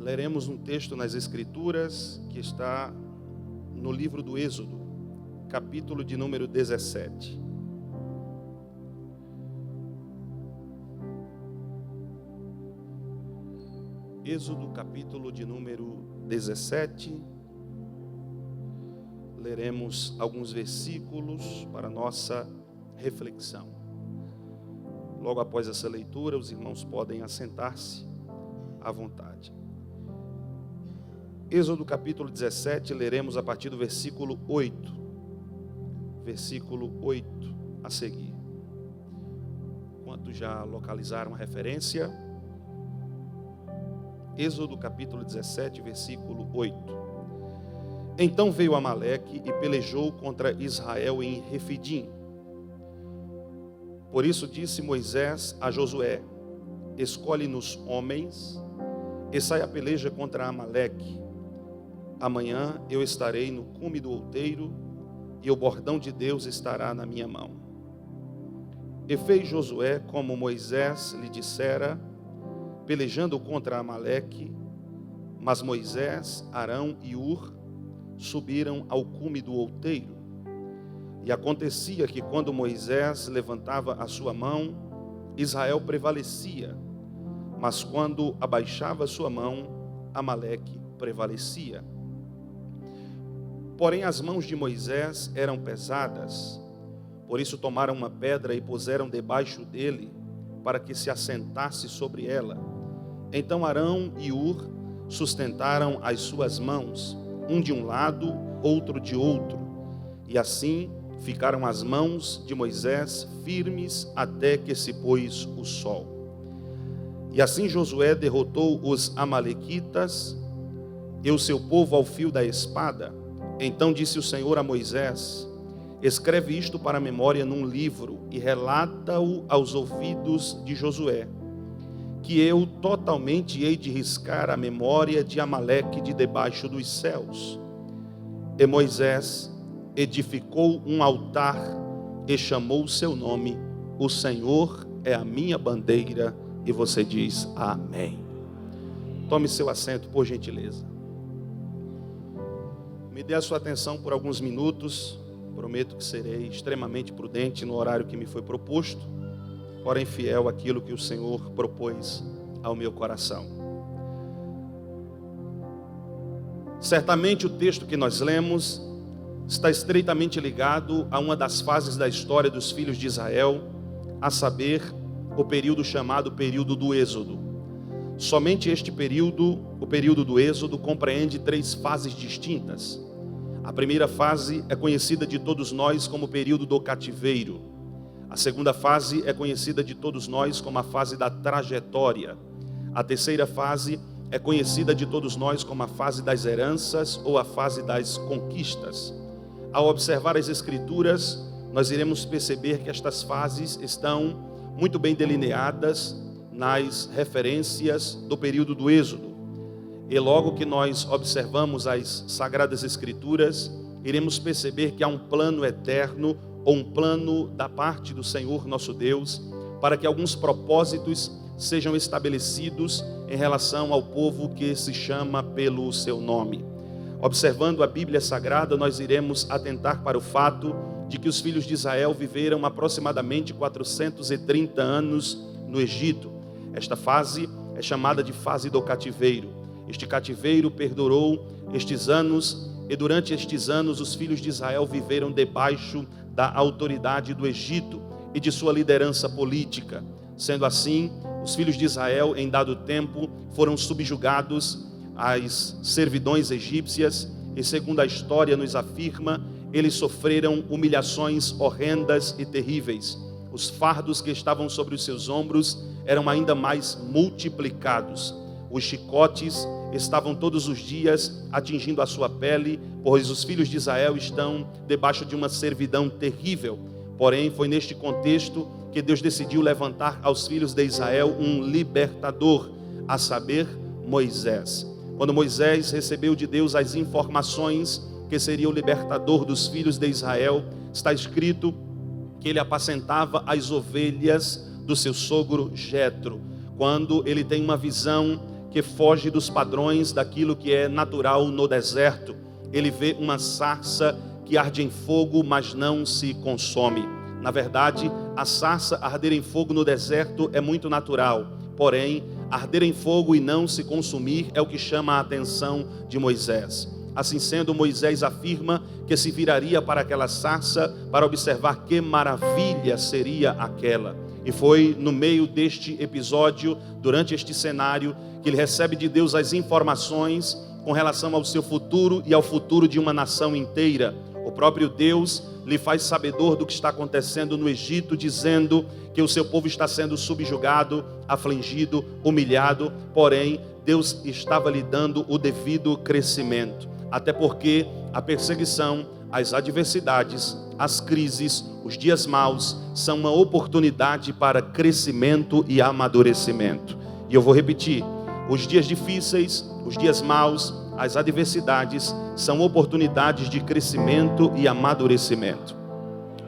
Leremos um texto nas Escrituras que está no livro do Êxodo, capítulo de número 17. Êxodo, capítulo de número 17. Leremos alguns versículos para nossa reflexão. Logo após essa leitura, os irmãos podem assentar-se à vontade. Êxodo capítulo 17, leremos a partir do versículo 8. Versículo 8 a seguir. Quantos já localizaram a referência? Êxodo capítulo 17, versículo 8. Então veio Amaleque e pelejou contra Israel em Refidim. Por isso disse Moisés a Josué: escolhe-nos homens e sai a peleja contra Amaleque. Amanhã eu estarei no cume do outeiro e o bordão de Deus estará na minha mão. E fez Josué como Moisés lhe dissera, pelejando contra Amaleque. Mas Moisés, Arão e Ur subiram ao cume do outeiro. E acontecia que quando Moisés levantava a sua mão, Israel prevalecia. Mas quando abaixava a sua mão, Amaleque prevalecia. Porém as mãos de Moisés eram pesadas, por isso tomaram uma pedra e puseram debaixo dele, para que se assentasse sobre ela. Então Arão e Ur sustentaram as suas mãos, um de um lado, outro de outro, e assim ficaram as mãos de Moisés firmes até que se pôs o sol. E assim Josué derrotou os amalequitas e o seu povo ao fio da espada. Então disse o Senhor a Moisés: escreve isto para a memória num livro e relata-o aos ouvidos de Josué, que eu totalmente hei de riscar a memória de Amaleque de debaixo dos céus. E Moisés edificou um altar e chamou o seu nome: o Senhor é a minha bandeira. E você diz amém. Tome seu assento, por gentileza. Me dê a sua atenção por alguns minutos. Prometo que serei extremamente prudente no horário que me foi proposto, porém fiel àquilo que o Senhor propôs ao meu coração. Certamente o texto que nós lemos está estreitamente ligado a uma das fases da história dos filhos de Israel, a saber, o período chamado período do Êxodo. Somente este período, o período do Êxodo, compreende 3 fases distintas. A primeira fase é conhecida de todos nós como o período do cativeiro. A segunda fase é conhecida de todos nós como a fase da trajetória. A terceira fase é conhecida de todos nós como a fase das heranças ou a fase das conquistas. Ao observar as Escrituras, nós iremos perceber que estas fases estão muito bem delineadas nas referências do período do Êxodo. E logo que nós observamos as Sagradas Escrituras, iremos perceber que há um plano eterno, ou um plano da parte do Senhor nosso Deus, para que alguns propósitos sejam estabelecidos em relação ao povo que se chama pelo seu nome. Observando a Bíblia Sagrada, nós iremos atentar para o fato de que os filhos de Israel viveram aproximadamente 430 anos no Egito. Esta fase é chamada de fase do cativeiro. Este cativeiro perdurou estes anos, e durante estes anos os filhos de Israel viveram debaixo da autoridade do Egito e de sua liderança política. Sendo assim, os filhos de Israel, em dado tempo, foram subjugados às servidões egípcias, e segundo a história nos afirma, eles sofreram humilhações horrendas e terríveis. Os fardos que estavam sobre os seus ombros eram ainda mais multiplicados. Os chicotes estavam todos os dias atingindo a sua pele, pois os filhos de Israel estão debaixo de uma servidão terrível. Porém, foi neste contexto que Deus decidiu levantar aos filhos de Israel um libertador, a saber, Moisés. Quando Moisés recebeu de Deus as informações que seria o libertador dos filhos de Israel, está escrito que ele apacentava as ovelhas do seu sogro Jetro. Quando ele tem uma visão que foge dos padrões daquilo que é natural no deserto. Ele vê uma sarça que arde em fogo, mas não se consome. Na verdade, a sarça arder em fogo no deserto é muito natural. Porém, arder em fogo e não se consumir é o que chama a atenção de Moisés. Assim sendo, Moisés afirma que se viraria para aquela sarça para observar que maravilha seria aquela. E foi no meio deste episódio, durante este cenário, que ele recebe de Deus as informações com relação ao seu futuro e ao futuro de uma nação inteira. O próprio Deus lhe faz sabedor do que está acontecendo no Egito, dizendo que o seu povo está sendo subjugado, afligido, humilhado. Porém, Deus estava lhe dando o devido crescimento. Até porque a perseguição, as adversidades, as crises, os dias maus são uma oportunidade para crescimento e amadurecimento. E eu vou repetir: os dias difíceis, os dias maus, as adversidades são oportunidades de crescimento e amadurecimento.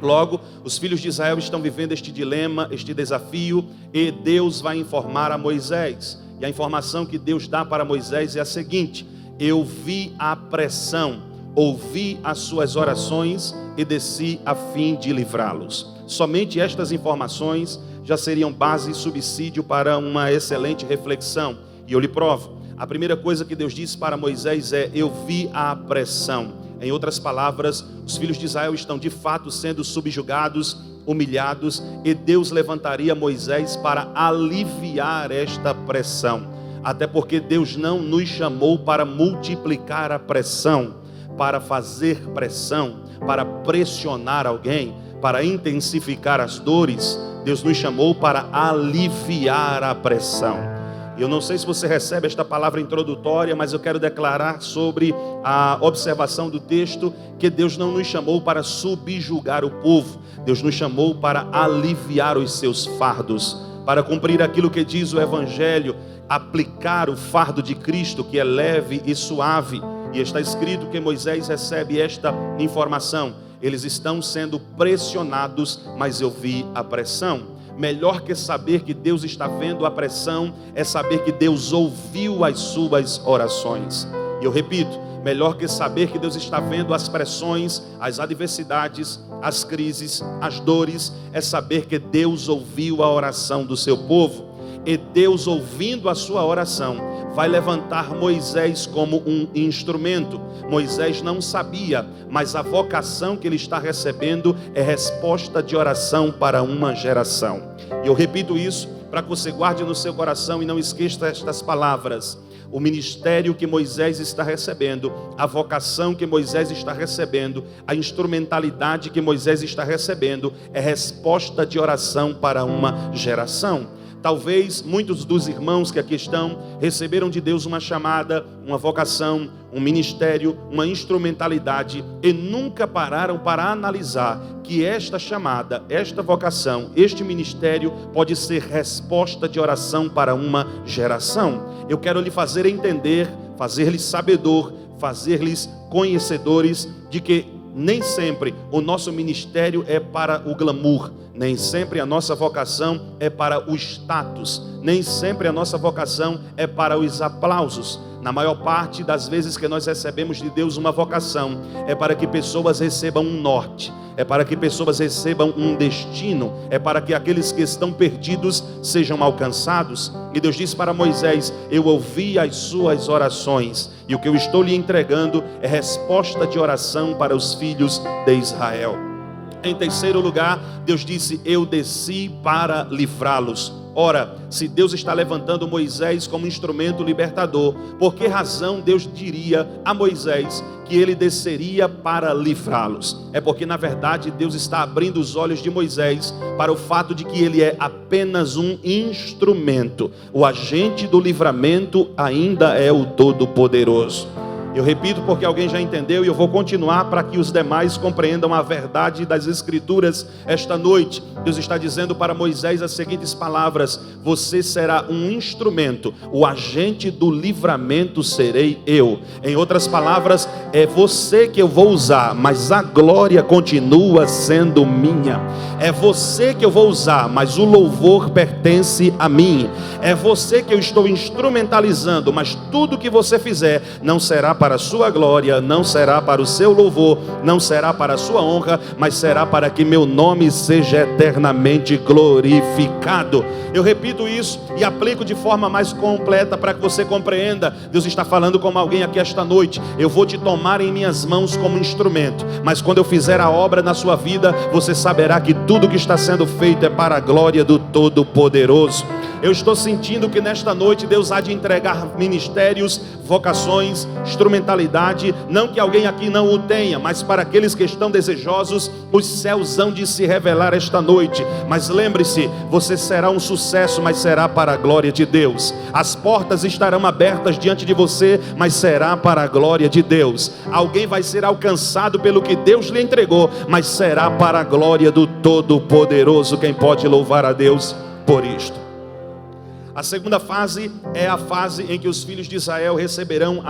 Logo, os filhos de Israel estão vivendo este dilema, este desafio, e Deus vai informar a Moisés. E a informação que Deus dá para Moisés é a seguinte: eu vi a pressão, ouvi as suas orações e desci a fim de livrá-los. Somente estas informações já seriam base e subsídio para uma excelente reflexão. E eu lhe provo. A primeira coisa que Deus disse para Moisés é: eu vi a pressão. Em outras palavras, os filhos de Israel estão de fato sendo subjugados, humilhados, e Deus levantaria Moisés para aliviar esta pressão. Até porque Deus não nos chamou para multiplicar a pressão, para fazer pressão, para pressionar alguém, para intensificar as dores. Deus nos chamou para aliviar a pressão. Eu não sei se você recebe esta palavra introdutória, mas eu quero declarar sobre a observação do texto que Deus não nos chamou para subjugar o povo. Deus nos chamou para aliviar os seus fardos, para cumprir aquilo que diz o Evangelho, aplicar o fardo de Cristo, que é leve e suave. E está escrito que Moisés recebe esta informação: eles estão sendo pressionados, mas eu vi a pressão. Melhor que saber que Deus está vendo a pressão é saber que Deus ouviu as suas orações. E eu repito, melhor que saber que Deus está vendo as pressões, as adversidades, as crises, as dores, é saber que Deus ouviu a oração do seu povo. E Deus, ouvindo a sua oração, vai levantar Moisés como um instrumento. Moisés não sabia, mas a vocação que ele está recebendo é resposta de oração para uma geração. E eu repito isso para que você guarde no seu coração e não esqueça estas palavras. O ministério que Moisés está recebendo, a vocação que Moisés está recebendo, a instrumentalidade que Moisés está recebendo é resposta de oração para uma geração. Talvez muitos dos irmãos que aqui estão receberam de Deus uma chamada, uma vocação, um ministério, uma instrumentalidade, e nunca pararam para analisar que esta chamada, esta vocação, este ministério pode ser resposta de oração para uma geração. Eu quero lhe fazer entender, fazer-lhes sabedor, fazer-lhes conhecedores de que nem sempre o nosso ministério é para o glamour, nem sempre a nossa vocação é para o status, nem sempre a nossa vocação é para os aplausos. Na maior parte das vezes que nós recebemos de Deus uma vocação, é para que pessoas recebam um norte, é para que pessoas recebam um destino, é para que aqueles que estão perdidos sejam alcançados. E Deus disse para Moisés: eu ouvi as suas orações, e o que eu estou lhe entregando é resposta de oração para os filhos de Israel. Em terceiro lugar, Deus disse: eu desci para livrá-los. Ora, se Deus está levantando Moisés como instrumento libertador, por que razão Deus diria a Moisés que ele desceria para livrá-los? É porque na verdade Deus está abrindo os olhos de Moisés para o fato de que ele é apenas um instrumento. O agente do livramento ainda é o Todo-Poderoso. Eu repito porque alguém já entendeu e eu vou continuar para que os demais compreendam a verdade das Escrituras esta noite. Deus está dizendo para Moisés as seguintes palavras: você será um instrumento, o agente do livramento serei eu. Em outras palavras, é você que eu vou usar, mas a glória continua sendo minha. É você que eu vou usar, mas o louvor pertence a mim. É você que eu estou instrumentalizando, mas tudo que você fizer não será para a sua glória, não será para o seu louvor, não será para a sua honra, mas será para que meu nome seja eternamente glorificado. Eu repito isso e aplico de forma mais completa para que você compreenda. Deus está falando com alguém aqui esta noite: eu vou te tomar em minhas mãos como instrumento, mas quando eu fizer a obra na sua vida, você saberá que tudo que está sendo feito é para a glória do Todo-Poderoso. Eu estou sentindo que nesta noite Deus há de entregar ministérios, vocações, instrumentalidade, não que alguém aqui não o tenha, mas para aqueles que estão desejosos, os céus hão de se revelar esta noite. Mas lembre-se, você será um sucesso, mas será para a glória de Deus. As portas estarão abertas diante de você, mas será para a glória de Deus. Alguém vai ser alcançado pelo que Deus lhe entregou, mas será para a glória do Todo-Poderoso. Quem pode louvar a Deus por isto? A segunda fase é a fase em que os filhos de Israel receberão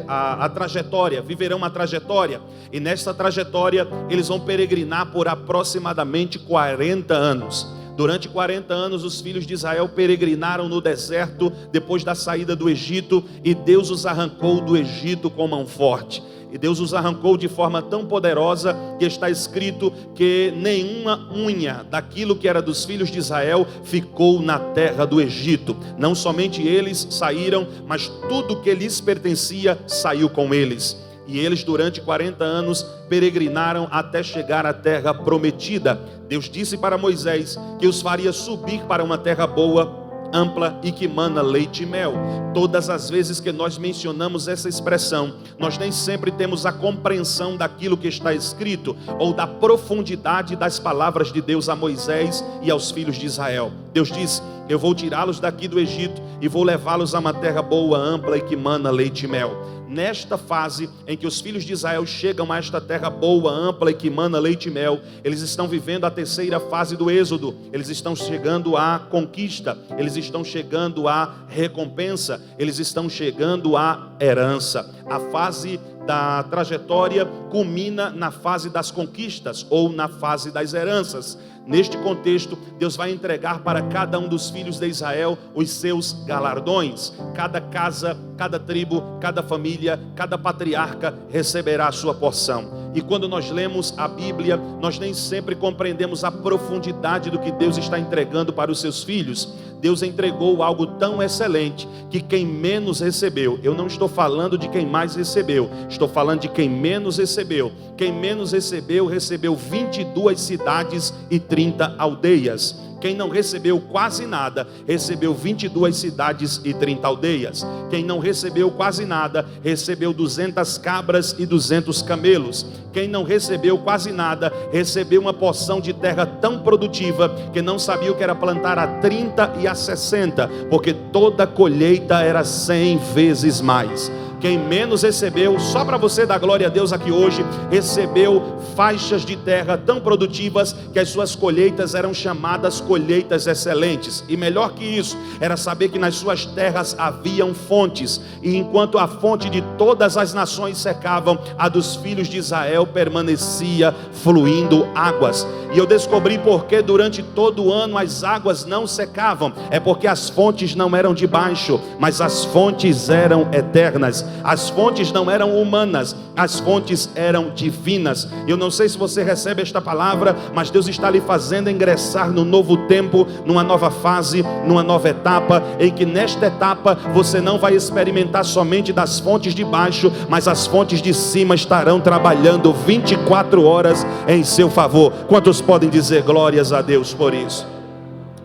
a trajetória, viverão uma trajetória. E nesta trajetória eles vão peregrinar por aproximadamente 40 anos. Durante 40 anos os filhos de Israel peregrinaram no deserto depois da saída do Egito, e Deus os arrancou do Egito com mão forte. E Deus os arrancou de forma tão poderosa que está escrito que nenhuma unha daquilo que era dos filhos de Israel ficou na terra do Egito. Não somente eles saíram, mas tudo que lhes pertencia saiu com eles. E eles durante 40 anos peregrinaram até chegar à terra prometida. Deus disse para Moisés que os faria subir para uma terra boa, ampla e que mana leite e mel. Todas as vezes que nós mencionamos essa expressão, nós nem sempre temos a compreensão daquilo que está escrito, ou da profundidade das palavras de Deus a Moisés e aos filhos de Israel. Deus diz: eu vou tirá-los daqui do Egito e vou levá-los a uma terra boa, ampla e que mana leite e mel. Nesta fase em que os filhos de Israel chegam a esta terra boa, ampla e que mana leite e mel, eles estão vivendo a terceira fase do êxodo. Eles estão chegando à conquista, eles estão chegando à recompensa, eles estão chegando à herança. A fase da trajetória culmina na fase das conquistas ou na fase das heranças. Neste contexto, Deus vai entregar para cada um dos filhos de Israel os seus galardões. Cada casa, cada tribo, cada família, cada patriarca receberá a sua porção. E quando nós lemos a Bíblia, nós nem sempre compreendemos a profundidade do que Deus está entregando para os seus filhos. Deus entregou algo tão excelente que quem menos recebeu, eu não estou falando de quem mais recebeu, estou falando de quem menos recebeu. Quem menos recebeu, recebeu 22 cidades e 30 aldeias. Quem não recebeu quase nada, recebeu 22 cidades e 30 aldeias. Quem não recebeu quase nada, recebeu 200 cabras e 200 camelos. Quem não recebeu quase nada, recebeu uma porção de terra tão produtiva que não sabia o que era plantar a 30 e a 60, porque toda colheita era 100 vezes mais. Quem menos recebeu, só para você dar glória a Deus aqui hoje, recebeu faixas de terra tão produtivas que as suas colheitas eram chamadas colheitas excelentes. E melhor que isso, era saber que nas suas terras haviam fontes, e enquanto a fonte de todas as nações secavam, a dos filhos de Israel permanecia fluindo águas. E eu descobri porque durante todo o ano as águas não secavam. É porque as fontes não eram de baixo, mas as fontes eram eternas. As fontes não eram humanas, as fontes eram divinas. Eu não sei se você recebe esta palavra, mas Deus está lhe fazendo ingressar no novo tempo, numa nova fase, numa nova etapa, em que nesta etapa você não vai experimentar somente das fontes de baixo, mas as fontes de cima estarão trabalhando 24 horas em seu favor. Quantos podem dizer glórias a Deus por isso?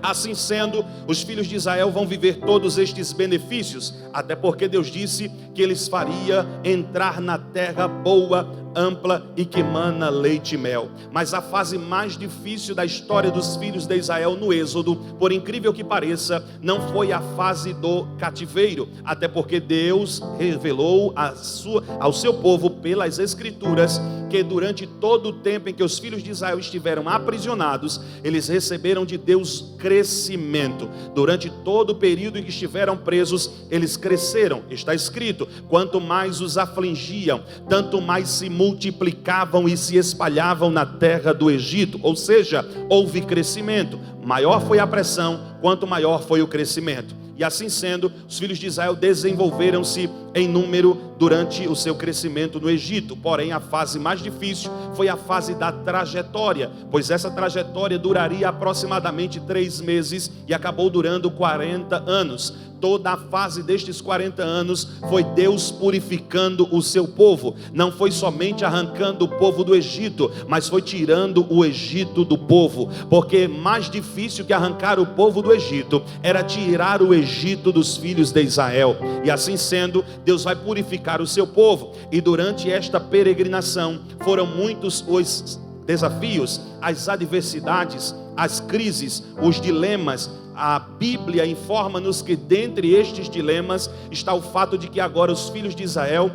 Assim sendo, os filhos de Israel vão viver todos estes benefícios, até porque Deus disse que eles faria entrar na terra boa, ampla e que mana leite e mel. Mas a fase mais difícil da história dos filhos de Israel no Êxodo, por incrível que pareça, não foi a fase do cativeiro, até porque Deus revelou ao seu povo pelas Escrituras que durante todo o tempo em que os filhos de Israel estiveram aprisionados, eles receberam de Deus crescimento. Durante todo o período em que estiveram presos, eles cresceram. Está escrito: quanto mais os afligiam, tanto mais se multiplicavam e se espalhavam na terra do Egito. Ou seja, houve crescimento. Maior foi a pressão, quanto maior foi o crescimento. E assim sendo, os filhos de Israel desenvolveram-se em número durante o seu crescimento no Egito. Porém, a fase mais difícil foi a fase da trajetória, pois essa trajetória duraria aproximadamente 3 meses e acabou durando 40 anos. Toda a fase destes 40 anos foi Deus purificando o seu povo. Não foi somente arrancando o povo do Egito, mas foi tirando o Egito do povo. Porque mais difícil que arrancar o povo do Egito era tirar o Egito dos filhos de Israel. E assim sendo, Deus vai purificar o seu povo. E durante esta peregrinação foram muitos os desafios, as adversidades, as crises, os dilemas. A Bíblia informa-nos que dentre estes dilemas está o fato de que agora os filhos de Israel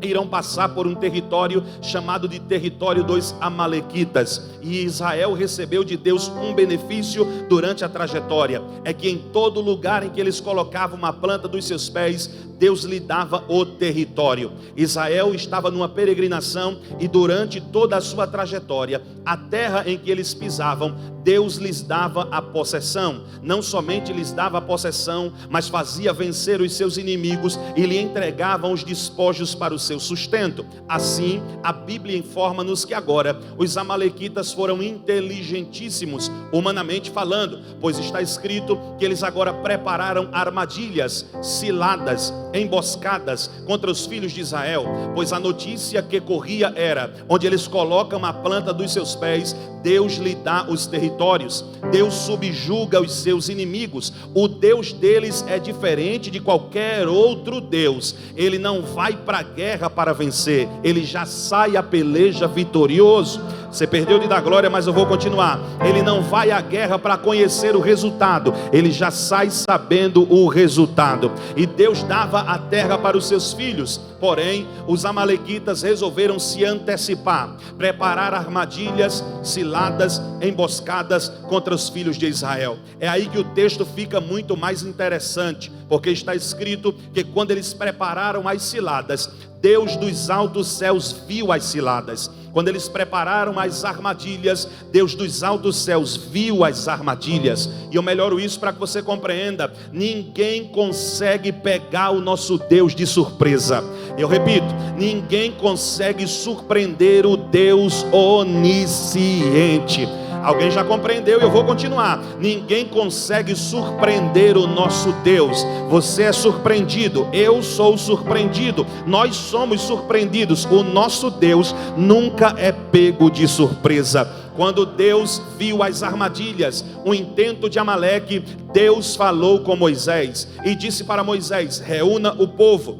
irão passar por um território chamado de território dos amalequitas. E Israel recebeu de Deus um benefício durante a trajetória, é que em todo lugar em que eles colocavam uma planta dos seus pés, Deus lhe dava o território. Israel estava numa peregrinação e durante toda a sua trajetória, a terra em que eles pisavam, Deus lhes dava a possessão. Não somente lhes dava a possessão, mas fazia vencer os seus inimigos e lhe entregavam os despojos para o seu sustento. Assim, a Bíblia informa-nos que agora os amalequitas foram inteligentíssimos, humanamente falando, pois está escrito que eles agora prepararam armadilhas, ciladas, emboscadas contra os filhos de Israel, pois a notícia que corria era: onde eles colocam a planta dos seus pés, Deus lhe dá os territórios, Deus subjuga os seus inimigos. O Deus deles é diferente de qualquer outro Deus. Ele não vai para a guerra para vencer, ele já sai à peleja vitorioso. Você perdeu de dar glória, mas eu vou continuar. Ele não vai à guerra para conhecer o resultado, ele já sai sabendo o resultado. E Deus dava a terra para os seus filhos, porém os amalequitas resolveram se antecipar, preparar armadilhas, ciladas, emboscadas contra os filhos de Israel. É aí que o texto fica muito mais interessante, porque está escrito que quando eles prepararam as ciladas, Deus dos altos céus viu as ciladas. Quando eles prepararam as armadilhas, Deus dos altos céus viu as armadilhas. E eu melhoro isso para que você compreenda: ninguém consegue pegar o nosso Deus de surpresa. Eu repito, ninguém consegue surpreender o Deus onisciente. Alguém já compreendeu e eu vou continuar. Ninguém consegue surpreender o nosso Deus. Você é surpreendido, eu sou surpreendido, nós somos surpreendidos. O nosso Deus nunca é pego de surpresa. Quando Deus viu as armadilhas, o intento de Amaleque, Deus falou com Moisés e disse para Moisés: reúna o povo,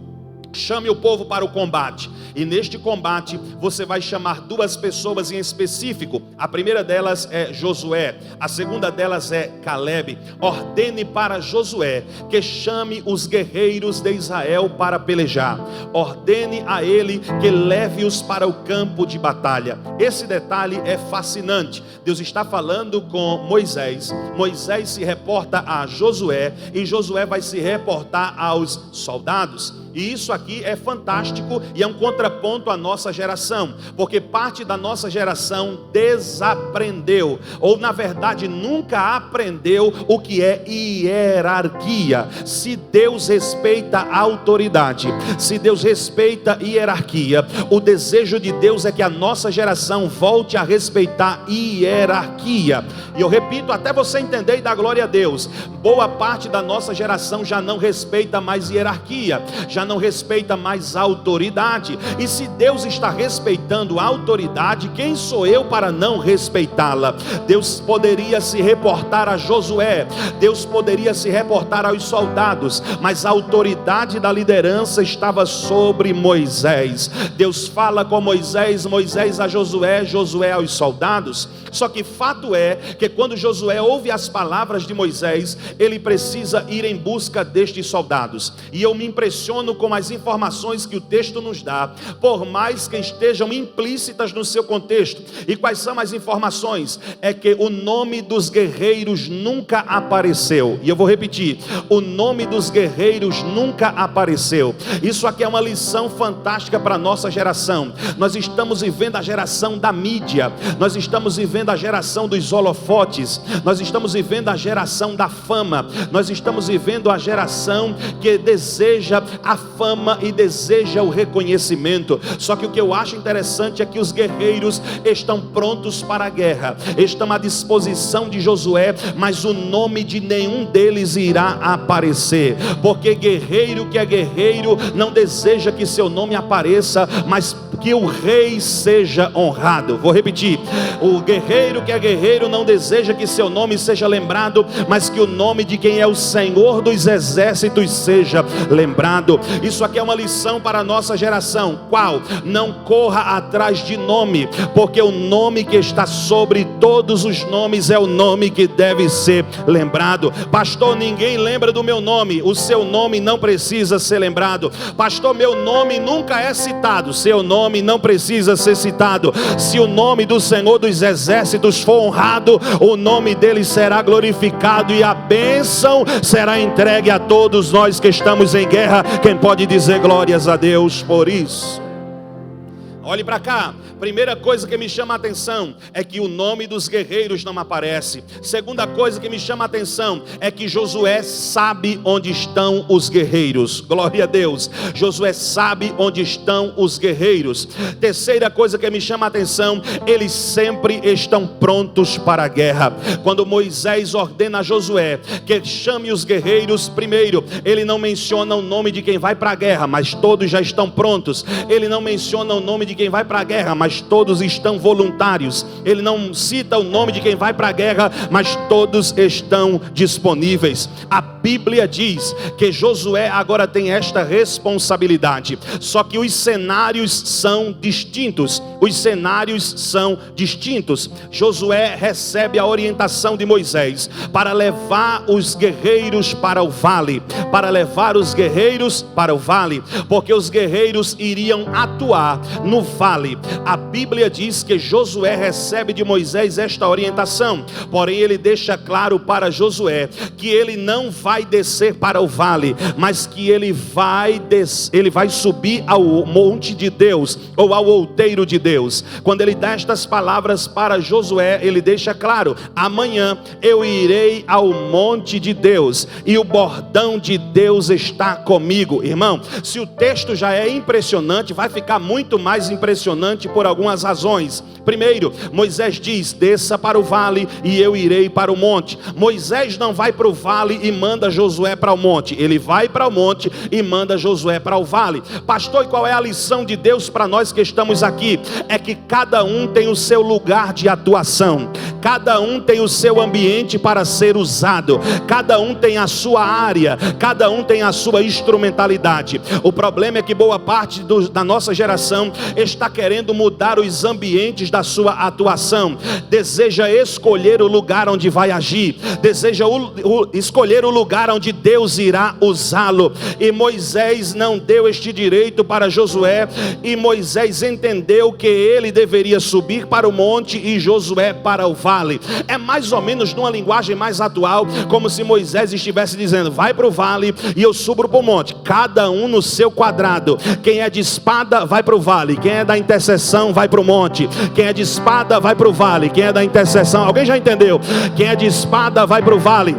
chame o povo para o combate. E neste combate você vai chamar 2 pessoas em específico. A primeira delas é Josué, a segunda delas é Calebe. Ordene para Josué que chame os guerreiros de Israel para pelejar. Ordene a ele que leve-os para o campo de batalha. Esse detalhe é fascinante. Deus está falando com Moisés, Moisés se reporta a Josué e Josué vai se reportar aos soldados. E isso aqui é fantástico e é um contraponto à nossa geração, porque parte da nossa geração desaprendeu, ou na verdade nunca aprendeu o que é hierarquia. Se Deus respeita a autoridade, se Deus respeita a hierarquia, o desejo de Deus é que a nossa geração volte a respeitar hierarquia. E eu repito até você entender e dar glória a Deus: boa parte da nossa geração já não respeita mais hierarquia, já já não respeita mais a autoridade. E se Deus está respeitando a autoridade, quem sou eu para não respeitá-la? Deus poderia se reportar a Josué, Deus poderia se reportar aos soldados, mas a autoridade da liderança estava sobre Moisés. Deus fala com Moisés, Moisés a Josué, Josué aos soldados. Só que fato é que quando Josué ouve as palavras de Moisés, ele precisa ir em busca destes soldados. E eu me impressiono com as informações que o texto nos dá, por mais que estejam implícitas no seu contexto. E quais são as informações? É que o nome dos guerreiros nunca apareceu. E eu vou repetir: o nome dos guerreiros nunca apareceu. Isso aqui é uma lição fantástica para a nossa geração. Nós estamos vivendo a geração da mídia, nós estamos vivendo a geração dos holofotes, nós estamos vivendo a geração da fama, nós estamos vivendo a geração que deseja a fama e deseja o reconhecimento. Só que o que eu acho interessante é que os guerreiros estão prontos para a guerra, estão à disposição de Josué, mas o nome de nenhum deles irá aparecer, porque guerreiro que é guerreiro não deseja que seu nome apareça, mas que o rei seja honrado. Vou repetir: o guerreiro que é guerreiro não deseja que seu nome seja lembrado, mas que o nome de quem é o Senhor dos exércitos seja lembrado. Isso aqui é uma lição para a nossa geração. Qual? Não corra atrás de nome, porque o nome que está sobre todos os nomes é o nome que deve ser lembrado. Pastor, ninguém lembra do meu nome. O seu nome não precisa ser lembrado. Pastor, meu nome nunca é citado. Seu nome não precisa ser citado. Se o nome do Senhor dos exércitos for honrado, o nome dele será glorificado e a bênção será entregue a todos nós que estamos em guerra. Quem pode dizer glórias a Deus por isso? Olhe para cá. Primeira coisa que me chama a atenção é que o nome dos guerreiros não aparece. Segunda coisa que me chama a atenção é que Josué sabe onde estão os guerreiros. Glória a Deus. Josué sabe onde estão os guerreiros. Terceira coisa que me chama a atenção: eles sempre estão prontos para a guerra. Quando Moisés ordena a Josué que chame os guerreiros, primeiro, ele não menciona o nome de quem vai para a guerra, mas todos já estão prontos. Ele não menciona o nome de quem vai para a guerra, mas todos estão voluntários. Ele não cita o nome de quem vai para a guerra, mas todos estão disponíveis. A Bíblia diz que Josué agora tem esta responsabilidade, só que os cenários são distintos. Os cenários são distintos. Josué recebe a orientação de Moisés para levar os guerreiros para o vale, para levar os guerreiros para o vale, porque os guerreiros iriam atuar no vale. A Bíblia diz que Josué recebe de Moisés esta orientação, porém ele deixa claro para Josué que ele não vai descer para o vale, mas que ele vai subir ao monte de Deus, ou ao outeiro de Deus. Quando ele dá estas palavras para Josué, ele deixa claro: amanhã eu irei ao monte de Deus e o bordão de Deus está comigo. Irmão, se o texto já é impressionante, vai ficar muito mais impressionante por algumas razões. Primeiro, Moisés diz: desça para o vale e eu irei para o monte. Moisés não vai para o vale e manda Josué para o monte. Ele vai para o monte e manda Josué para o vale. Pastor, e qual é a lição de Deus para nós que estamos aqui? É que cada um tem o seu lugar de atuação, cada um tem o seu ambiente para ser usado, cada um tem a sua área, cada um tem a sua instrumentalidade. O problema é que boa parte da nossa geração está querendo mudar os ambientes da sua atuação, deseja escolher o lugar onde vai agir, deseja escolher o lugar onde Deus irá usá-lo. E Moisés não deu este direito para Josué, e Moisés entendeu que ele deveria subir para o monte e Josué para o vale. É mais ou menos numa linguagem mais atual, como se Moisés estivesse dizendo: vai para o vale e eu subo para o monte, cada um no seu quadrado. Quem é de espada vai para o vale, quem é da intercessão vai para o monte, quem é de espada vai para o vale, quem é da intercessão, alguém já entendeu? Quem é de espada vai para o vale,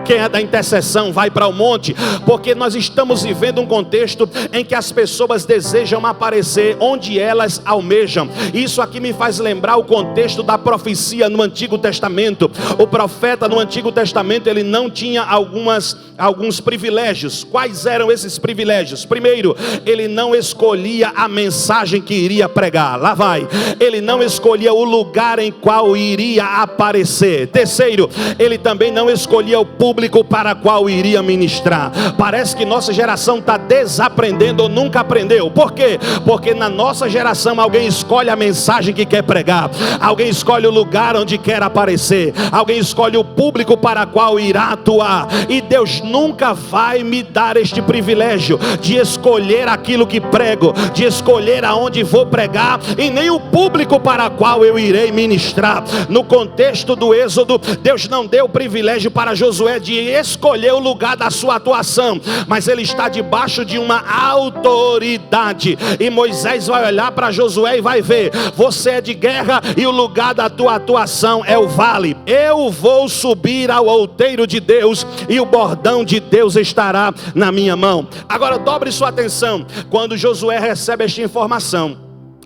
Quem é da intercessão vai para o monte, porque nós estamos vivendo um contexto em que as pessoas desejam aparecer onde elas almejam. Isso aqui me faz lembrar o contexto da profecia no Antigo Testamento. O profeta no Antigo Testamento, ele não tinha alguns privilégios. Quais eram esses privilégios? Primeiro, ele não escolhia a mensagem que iria pregar. Lá vai. Ele não escolhia o lugar em qual iria aparecer. Terceiro, ele também não escolhia o público para qual iria ministrar. Parece que nossa geração está desaprendendo ou nunca aprendeu. Por quê? Porque na nossa geração alguém escolhe a mensagem que quer pregar, alguém escolhe o lugar onde quer aparecer, alguém escolhe o público para qual irá atuar. E Deus nunca vai me dar este privilégio de escolher aquilo que prego, de escolher aonde vou pregar, e nem o público para qual eu irei ministrar. No contexto do Êxodo, Deus não deu o privilégio para Josué de escolher o lugar da sua atuação, mas ele está debaixo de uma autoridade. E Moisés vai olhar para Josué e vai ver: você é de guerra e o lugar da tua atuação é o vale. Eu vou subir ao outeiro de Deus e o bordão de Deus estará na minha mão. Agora dobre sua atenção. Quando Josué recebe esta informação,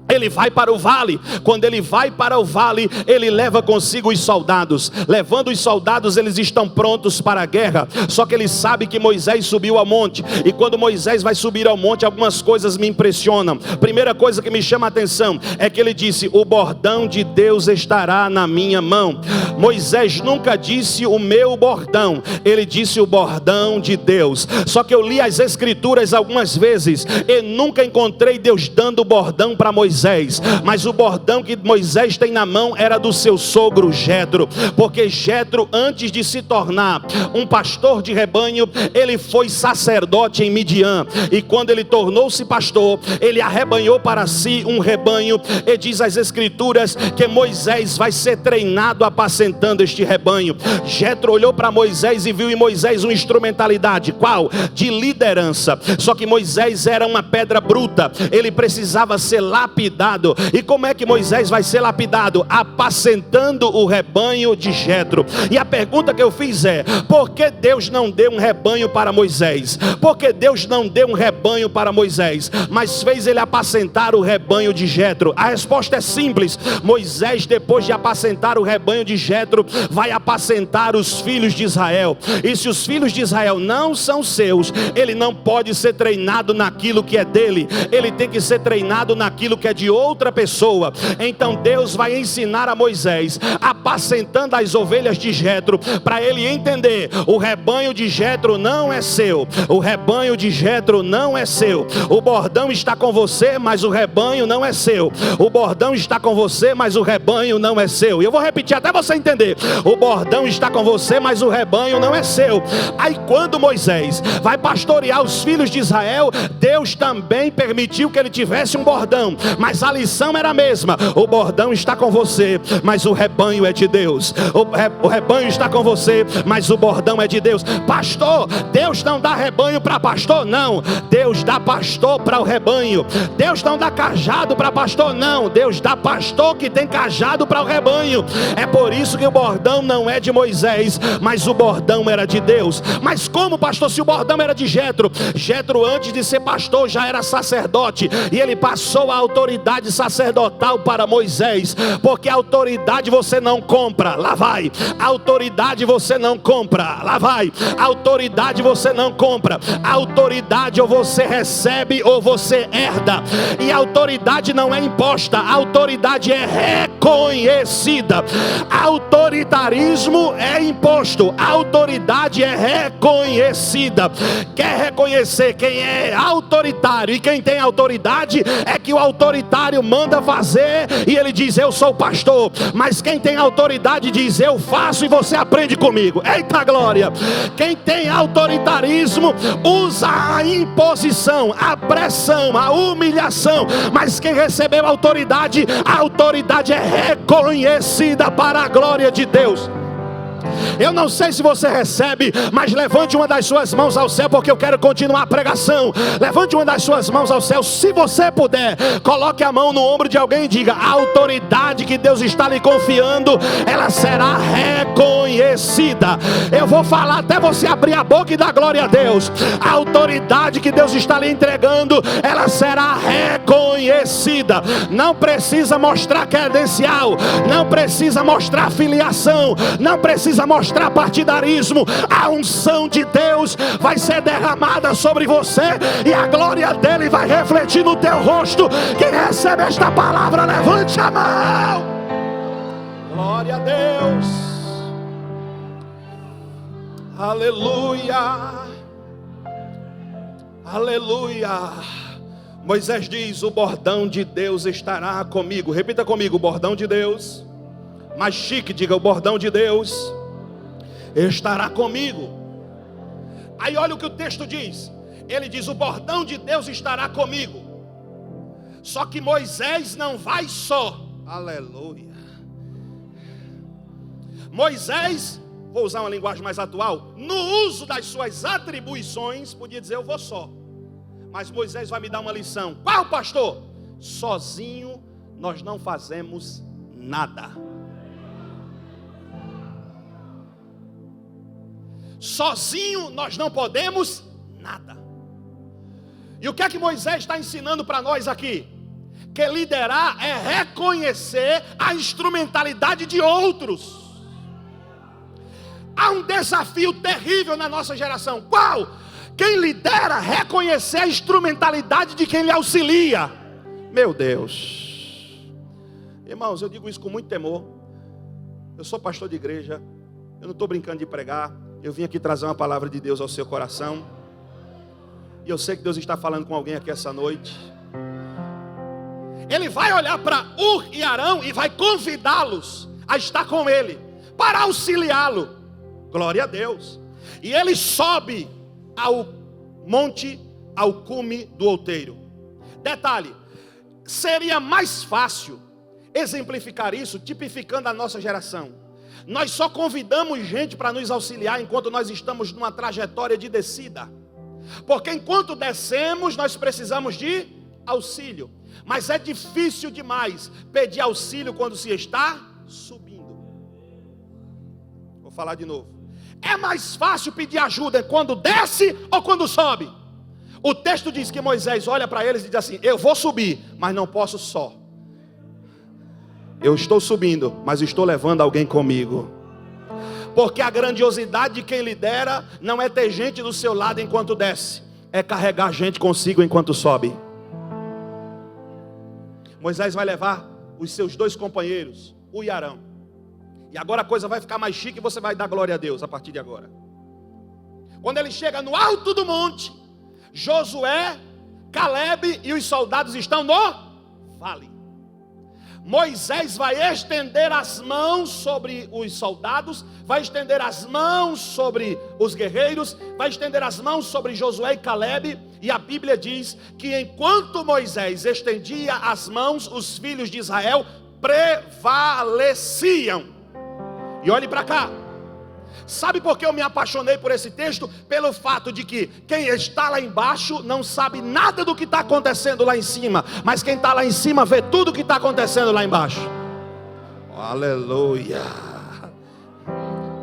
ele vai para o vale. Quando ele vai para o vale, ele leva consigo os soldados. Levando os soldados, eles estão prontos para a guerra. Só que ele sabe que Moisés subiu ao monte. E quando Moisés vai subir ao monte, algumas coisas me impressionam. Primeira coisa que me chama a atenção é que ele disse: o bordão de Deus estará na minha mão. Moisés nunca disse o meu bordão, ele disse o bordão de Deus. Só que eu li as escrituras algumas vezes e nunca encontrei Deus dando o bordão para Moisés. Mas o bordão que Moisés tem na mão era do seu sogro Jetro, porque Jetro, antes de se tornar um pastor de rebanho, ele foi sacerdote em Midian, e quando ele tornou-se pastor, ele arrebanhou para si um rebanho, e diz as escrituras que Moisés vai ser treinado apacentando este rebanho. Jetro olhou para Moisés e viu em Moisés uma instrumentalidade. Qual? De liderança. Só que Moisés era uma pedra bruta, ele precisava ser lapidado. E como é que Moisés vai ser lapidado? Apacentando o rebanho de Jetro. E a pergunta que eu fiz é: por que Deus não deu um rebanho para Moisés? Por que Deus não deu um rebanho para Moisés, mas fez ele apacentar o rebanho de Jetro? A resposta é simples. Moisés, depois de apacentar o rebanho de Jetro, vai apacentar os filhos de Israel. E se os filhos de Israel não são seus, ele não pode ser treinado naquilo que é dele. Ele tem que ser treinado naquilo que é de outra pessoa. Então Deus vai ensinar a Moisés, apacentando as ovelhas de Jetro, para ele entender: o rebanho de Jetro não é seu, o rebanho de Jetro não é seu. O bordão está com você, mas o rebanho não é seu. O bordão está com você, mas o rebanho não é seu. E eu vou repetir até você entender: o bordão está com você, mas o rebanho não é seu. Aí quando Moisés vai pastorear os filhos de Israel, Deus também permitiu que ele tivesse um bordão, mas a lição era a mesma: o bordão está com você, mas o rebanho é de Deus. O rebanho está com você, mas o bordão é de Deus. Pastor, Deus não dá rebanho para pastor? Não, Deus dá pastor para o rebanho. Deus não dá cajado para pastor? Não, Deus dá pastor que tem cajado para o rebanho. É por isso que o bordão não é de Moisés, mas o bordão era de Deus. Mas como, pastor, se o bordão era de Jetro? Jetro, antes de ser pastor, já era sacerdote, e ele passou a autoridade sacerdotal para Moisés, porque a autoridade você não compra. Lá vai. A autoridade você não compra. Lá vai. A autoridade você não compra. A autoridade ou você recebe ou você herda. E a autoridade não é imposta, a autoridade é reconhecida. Autoritarismo é imposto, a autoridade é reconhecida. Quer reconhecer quem é autoritário e quem tem autoridade? É que o autoritário manda fazer e ele diz: eu sou pastor. Mas quem tem autoridade diz: eu faço e você aprende comigo. Eita glória! Quem tem autoritarismo usa a imposição, a pressão, a humilhação. Mas quem recebeu a autoridade é reconhecida para a glória de Deus. Eu não sei se você recebe, mas levante uma das suas mãos ao céu, porque eu quero continuar a pregação. Levante uma das suas mãos ao céu, se você puder. Coloque a mão no ombro de alguém e diga: a autoridade que Deus está lhe confiando, ela será reconhecida. Eu vou falar até você abrir a boca e dar glória a Deus. A autoridade que Deus está lhe entregando, ela será reconhecida. Não precisa mostrar credencial, não precisa mostrar filiação, não precisa mostrar partidarismo. A unção de Deus vai ser derramada sobre você e a glória dele vai refletir no teu rosto. Quem recebe esta palavra, levante a mão. Glória a Deus. Aleluia. Aleluia. Moisés diz: o bordão de Deus estará comigo. Repita comigo: o bordão de Deus. Mais chique, diga: o bordão de Deus estará comigo. Aí olha o que o texto diz. Ele diz: o bordão de Deus estará comigo. Só que Moisés não vai só. Aleluia. Moisés, vou usar uma linguagem mais atual, no uso das suas atribuições, podia dizer: eu vou só. Mas Moisés vai me dar uma lição. Qual, pastor? Sozinho nós não fazemos nada. Sozinho nós não podemos nada. E o que é que Moisés está ensinando para nós aqui? Que liderar é reconhecer a instrumentalidade de outros. Há um desafio terrível na nossa geração. Qual? Quem lidera reconhecer a instrumentalidade de quem lhe auxilia. Meu Deus. Irmãos, eu digo isso com muito temor. Eu sou pastor de igreja. Eu não estou brincando de pregar. Eu vim aqui trazer uma palavra de Deus ao seu coração. E eu sei que Deus está falando com alguém aqui essa noite. Ele vai olhar para Ur e Arão e vai convidá-los a estar com ele, para auxiliá-lo. Glória a Deus. E ele sobe ao monte, ao cume do outeiro. Detalhe: seria mais fácil exemplificar isso tipificando a nossa geração. Nós só convidamos gente para nos auxiliar enquanto nós estamos numa trajetória de descida. Porque enquanto descemos, nós precisamos de auxílio. Mas é difícil demais pedir auxílio quando se está subindo. Vou falar de novo. É mais fácil pedir ajuda quando desce ou quando sobe? O texto diz que Moisés olha para eles e diz assim: eu vou subir, mas não posso só. Eu estou subindo, mas estou levando alguém comigo. Porque a grandiosidade de quem lidera não é ter gente do seu lado enquanto desce, é carregar gente consigo enquanto sobe. Moisés vai levar os seus dois companheiros, Ur e Arão. E agora a coisa vai ficar mais chique e você vai dar glória a Deus a partir de agora. Quando ele chega no alto do monte, Josué, Caleb e os soldados estão no vale. Moisés vai estender as mãos sobre os soldados, vai estender as mãos sobre os guerreiros, vai estender as mãos sobre Josué e Caleb. E a Bíblia diz que enquanto Moisés estendia as mãos, os filhos de Israel prevaleciam. E olhe para cá. Sabe por que eu me apaixonei por esse texto? Pelo fato de que quem está lá embaixo não sabe nada do que está acontecendo lá em cima, mas quem está lá em cima vê tudo o que está acontecendo lá embaixo. Aleluia.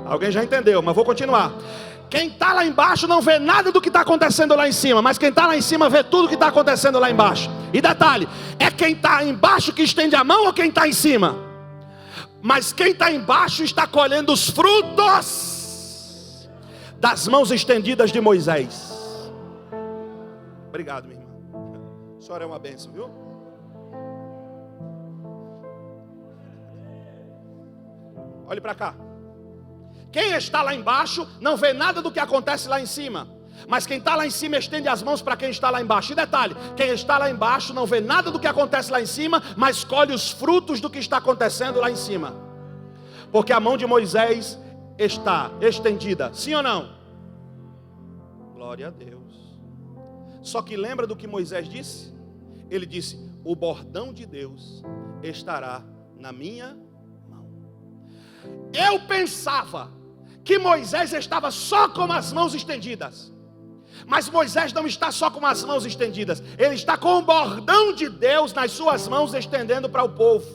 Alguém já entendeu, mas vou continuar. Quem está lá embaixo não vê nada do que está acontecendo lá em cima, mas quem está lá em cima vê tudo o que está acontecendo lá embaixo. E detalhe, é quem está embaixo que estende a mão ou quem está em cima? Mas quem está embaixo está colhendo os frutos das mãos estendidas de Moisés. Obrigado, minha irmã. A senhora é uma bênção, viu? Olhe para cá. Quem está lá embaixo não vê nada do que acontece lá em cima, mas quem está lá em cima estende as mãos para quem está lá embaixo. E detalhe, quem está lá embaixo não vê nada do que acontece lá em cima, mas colhe os frutos do que está acontecendo lá em cima. Porque a mão de Moisés está estendida, sim ou não? Glória a Deus. Só que lembra do que Moisés disse? Ele disse: o bordão de Deus estará na minha mão. Eu pensava que Moisés estava só com as mãos estendidas. Mas Moisés não está só com as mãos estendidas, ele está com o bordão de Deus nas suas mãos estendendo para o povo.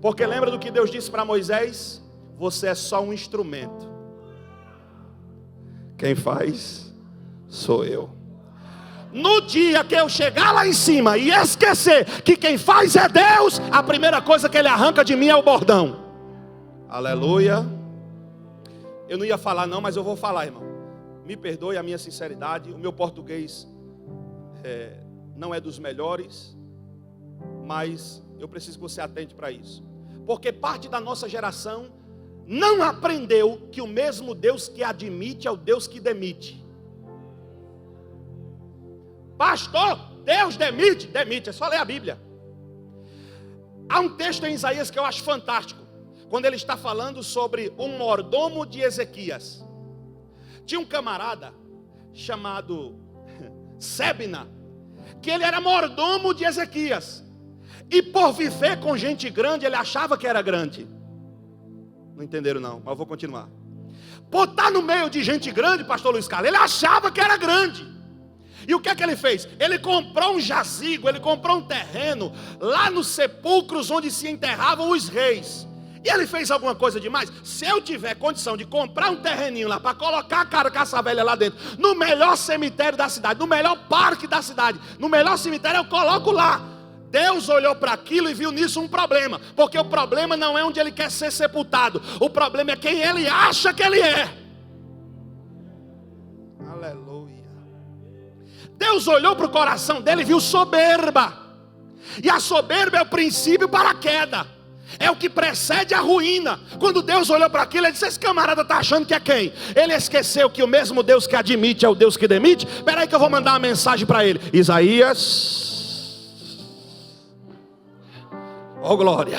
Porque lembra do que Deus disse para Moisés? Você é só um instrumento. Quem faz sou eu. No dia que eu chegar lá em cima e esquecer que quem faz é Deus, a primeira coisa que ele arranca de mim é o bordão. Aleluia. Eu não ia falar não, mas eu vou falar, irmão. Me perdoe a minha sinceridade, o meu português não é dos melhores, mas eu preciso que você atente para isso. Porque parte da nossa geração não aprendeu que o mesmo Deus que admite é o Deus que demite. Pastor, Deus demite? Demite, é só ler a Bíblia. Há um texto em Isaías que eu acho fantástico, quando ele está falando sobre um mordomo de Ezequias. Tinha um camarada chamado Sebna, que ele era mordomo de Ezequias, e por viver com gente grande, ele achava que era grande. Não entenderam não, mas eu vou continuar. Por estar no meio de gente grande, pastor Luiz Carlos, ele achava que era grande. E o que é que ele fez? Ele comprou um jazigo, ele comprou um terreno lá nos sepulcros onde se enterravam os reis. E ele fez alguma coisa demais? Se eu tiver condição de comprar um terreninho lá para colocar a carcaça velha lá dentro, no melhor cemitério da cidade, no melhor parque da cidade, no melhor cemitério, eu coloco lá. Deus olhou para aquilo e viu nisso um problema, porque o problema não é onde ele quer ser sepultado, o problema é quem ele acha que ele é. Aleluia. Deus olhou para o coração dele e viu soberba, e a soberba é o princípio para a queda, é o que precede a ruína. Quando Deus olhou para aquilo, ele disse: esse camarada está achando que é quem? Ele esqueceu que o mesmo Deus que admite é o Deus que demite. Espera aí que eu vou mandar uma mensagem para ele. Isaías, oh glória,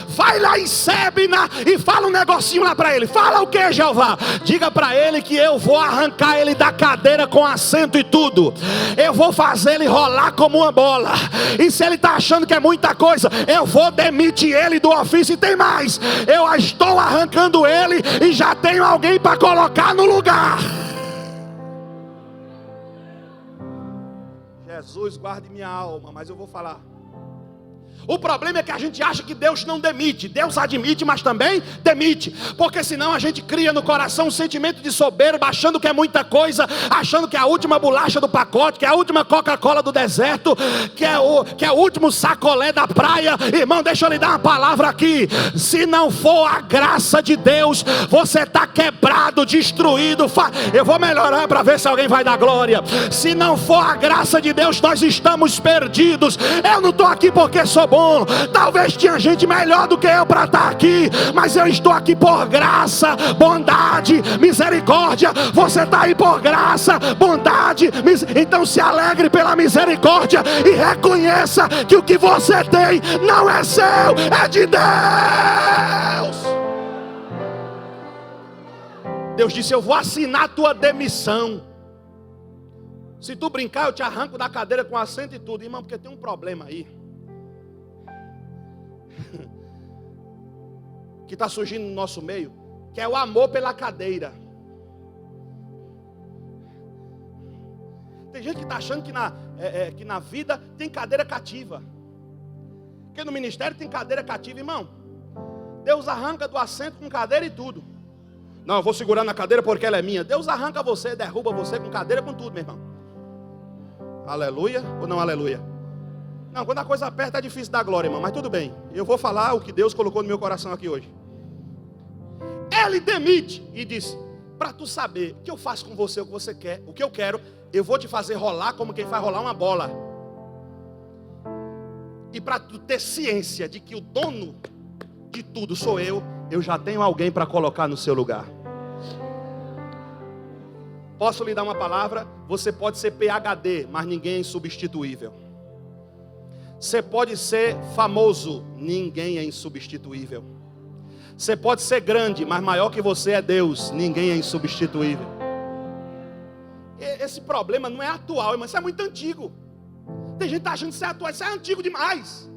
vai lá em Sebna e fala um negocinho lá para ele. Fala o que, Jeová? Diga para ele que eu vou arrancar ele da cadeira com assento e tudo. Eu vou fazer ele rolar como uma bola. E se ele está achando que é muita coisa, eu vou demitir ele do ofício. E tem mais, eu estou arrancando ele e já tenho alguém para colocar no lugar. Jesus, guarde minha alma, mas eu vou falar. O problema é que a gente acha que Deus não demite. Deus admite, mas também demite. Porque senão a gente cria no coração um sentimento de soberba, achando que é muita coisa, achando que é a última bolacha do pacote, que é a última Coca-Cola do deserto, que é o último sacolé da praia. Irmão, deixa eu lhe dar uma palavra aqui. Se não for a graça de Deus, você está quebrado, destruído. Eu vou melhorar para ver se alguém vai dar glória. Se não for a graça de Deus, nós estamos perdidos. Eu não estou aqui porque sou bom. Talvez tinha gente melhor do que eu para estar aqui, mas eu estou aqui por graça, bondade, misericórdia. Você está aí por graça, bondade, então se alegre pela misericórdia e reconheça que o que você tem não é seu, é de Deus. Deus disse: eu vou assinar a tua demissão. Se tu brincar, eu te arranco da cadeira com assento e tudo. Irmão, porque tem um problema aí que está surgindo no nosso meio, que é o amor pela cadeira. Tem gente que está achando que na vida tem cadeira cativa, que no ministério tem cadeira cativa. Irmão, Deus arranca do assento com cadeira e tudo. Não, eu vou segurar na cadeira porque ela é minha. Deus arranca você, derruba você com cadeira, com tudo, meu irmão. Aleluia ou não aleluia? Não, quando a coisa aperta é difícil dar glória, irmão, mas tudo bem. Eu vou falar o que Deus colocou no meu coração aqui hoje. Ele demite e diz: para tu saber o que eu faço com você, o que você quer, o que eu quero, eu vou te fazer rolar como quem faz rolar uma bola. E para tu ter ciência de que o dono de tudo sou eu já tenho alguém para colocar no seu lugar. Posso lhe dar uma palavra? Você pode ser PhD, mas ninguém é insubstituível. Você pode ser famoso, ninguém é insubstituível. Você pode ser grande, mas maior que você é Deus, ninguém é insubstituível. Esse problema não é atual, mas isso é muito antigo. Tem gente que está achando que isso é atual, isso é antigo demais.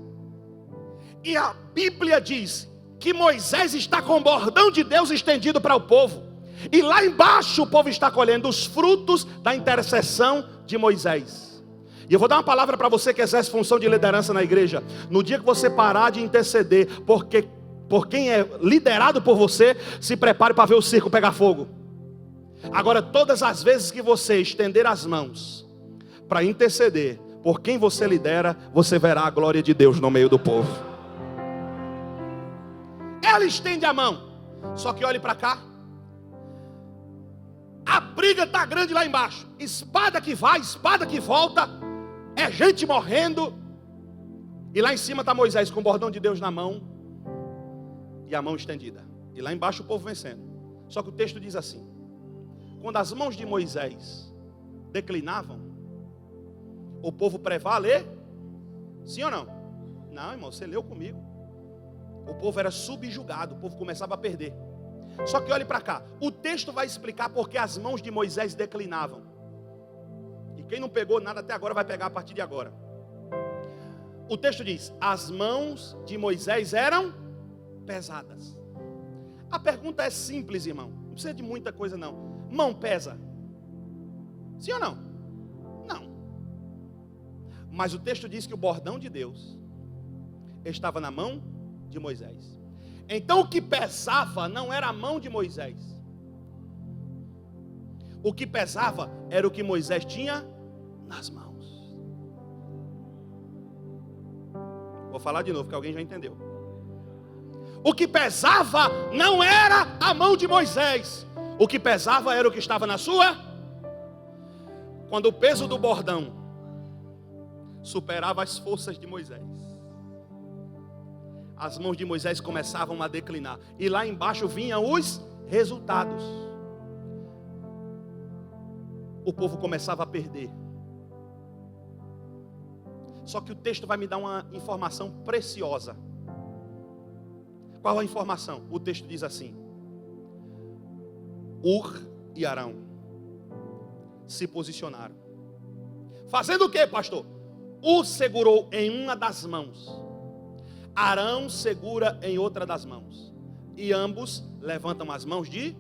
E a Bíblia diz que Moisés está com o bordão de Deus estendido para o povo. E lá embaixo o povo está colhendo os frutos da intercessão de Moisés. E eu vou dar uma palavra para você que exerce função de liderança na igreja. No dia que você parar de interceder por quem é liderado por você, se prepare para ver o circo pegar fogo. Agora, todas as vezes que você estender as mãos para interceder por quem você lidera, você verá a glória de Deus no meio do povo. Ela estende a mão, só que olhe para cá. A briga está grande lá embaixo. Espada que vai, espada que volta. É gente morrendo. E lá em cima está Moisés com o bordão de Deus na mão e a mão estendida. E lá embaixo o povo vencendo. Só que o texto diz assim: quando as mãos de Moisés declinavam, o povo prevaleceu. Sim ou não? Não, irmão, você leu comigo. O povo era subjugado, o povo começava a perder. Só que olhe para cá, o texto vai explicar porque as mãos de Moisés declinavam. E quem não pegou nada até agora vai pegar a partir de agora. O texto diz: as mãos de Moisés eram pesadas. A pergunta é simples, irmão, não precisa de muita coisa não. Mão pesa? Sim ou não? Não. Mas o texto diz que o bordão de Deus estava na mão de Moisés. Então o que pesava não era a mão de Moisés. O que pesava era o que Moisés tinha nas mãos. Vou falar de novo que alguém já entendeu. O que pesava não era a mão de Moisés. O que pesava era o que estava na sua. Quando o peso do bordão superava as forças de Moisés, as mãos de Moisés começavam a declinar. E lá embaixo vinham os resultados. O povo começava a perder. Só que o texto vai me dar uma informação preciosa. Qual a informação? O texto diz assim: Ur e Arão se posicionaram. Fazendo o que, pastor? Ur segurou em uma das mãos, Arão segura em outra das mãos, e ambos levantam as mãos de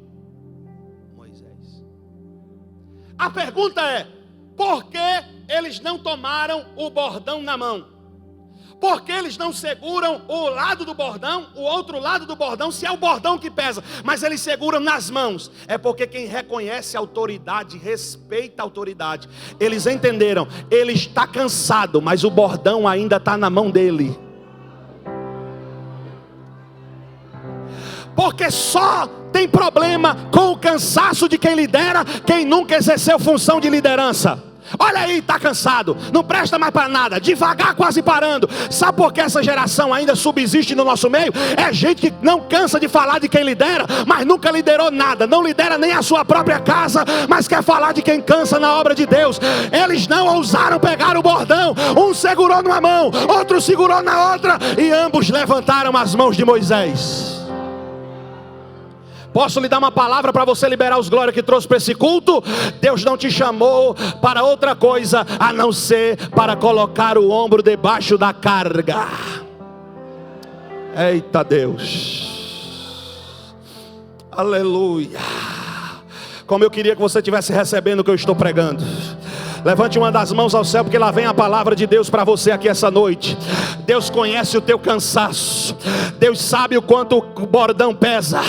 Moisés. A pergunta é: por que eles não tomaram o bordão na mão? Por que eles não seguram o lado do bordão, o outro lado do bordão, se é o bordão que pesa, mas eles seguram nas mãos? É porque quem reconhece a autoridade, respeita a autoridade. Eles entenderam, ele está cansado, mas o bordão ainda está na mão dele. Porque só tem problema com o cansaço de quem lidera, quem nunca exerceu função de liderança. Olha aí, está cansado, não presta mais para nada, devagar, quase parando. Sabe por que essa geração ainda subsiste no nosso meio? É gente que não cansa de falar de quem lidera, mas nunca liderou nada, não lidera nem a sua própria casa, mas quer falar de quem cansa na obra de Deus. Eles não ousaram pegar o bordão, um segurou numa mão, outro segurou na outra, e ambos levantaram as mãos de Moisés. Posso lhe dar uma palavra para você liberar os glórias que trouxe para esse culto? Deus não te chamou para outra coisa a não ser para colocar o ombro debaixo da carga. Eita Deus, aleluia. Como eu queria que você estivesse recebendo o que eu estou pregando. Levante uma das mãos ao céu, porque lá vem a palavra de Deus para você aqui essa noite. Deus conhece o teu cansaço. Deus sabe o quanto o bordão pesa.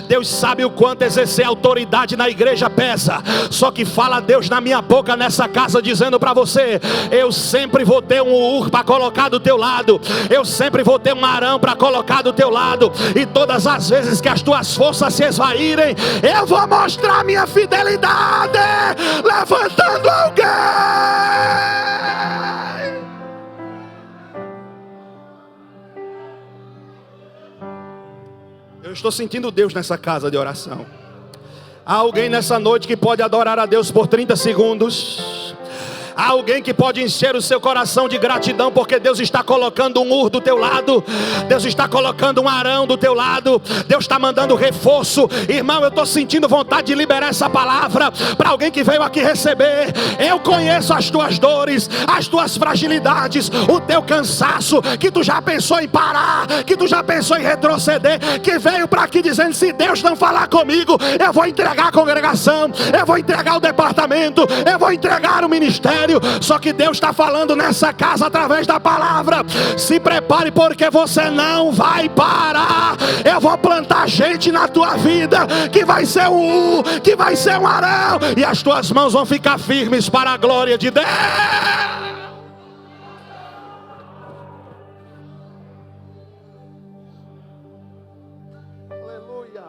Deus sabe o quanto exercer autoridade na igreja pesa. Só que fala Deus na minha boca nessa casa, dizendo para você: eu sempre vou ter um Ur para colocar do teu lado. Eu sempre vou ter um Arão para colocar do teu lado. E todas as vezes que as tuas forças se esvaírem, eu vou mostrar minha fidelidade, levantando alguém. Eu estou sentindo Deus nessa casa de oração. Há alguém nessa noite que pode adorar a Deus por 30 segundos. Há alguém que pode encher o seu coração de gratidão, porque Deus está colocando um Ur do teu lado, Deus está colocando um Arão do teu lado, Deus está mandando reforço. Irmão, eu estou sentindo vontade de liberar essa palavra para alguém que veio aqui receber. Eu conheço as tuas dores, as tuas fragilidades, o teu cansaço, que tu já pensou em parar, que tu já pensou em retroceder, que veio para aqui dizendo: se Deus não falar comigo, eu vou entregar a congregação, eu vou entregar o departamento, eu vou entregar o ministério. Só que Deus está falando nessa casa através da palavra: se prepare, porque você não vai parar. Eu vou plantar gente na tua vida que vai ser um U, que vai ser um Arão, e as tuas mãos vão ficar firmes para a glória de Deus. Aleluia.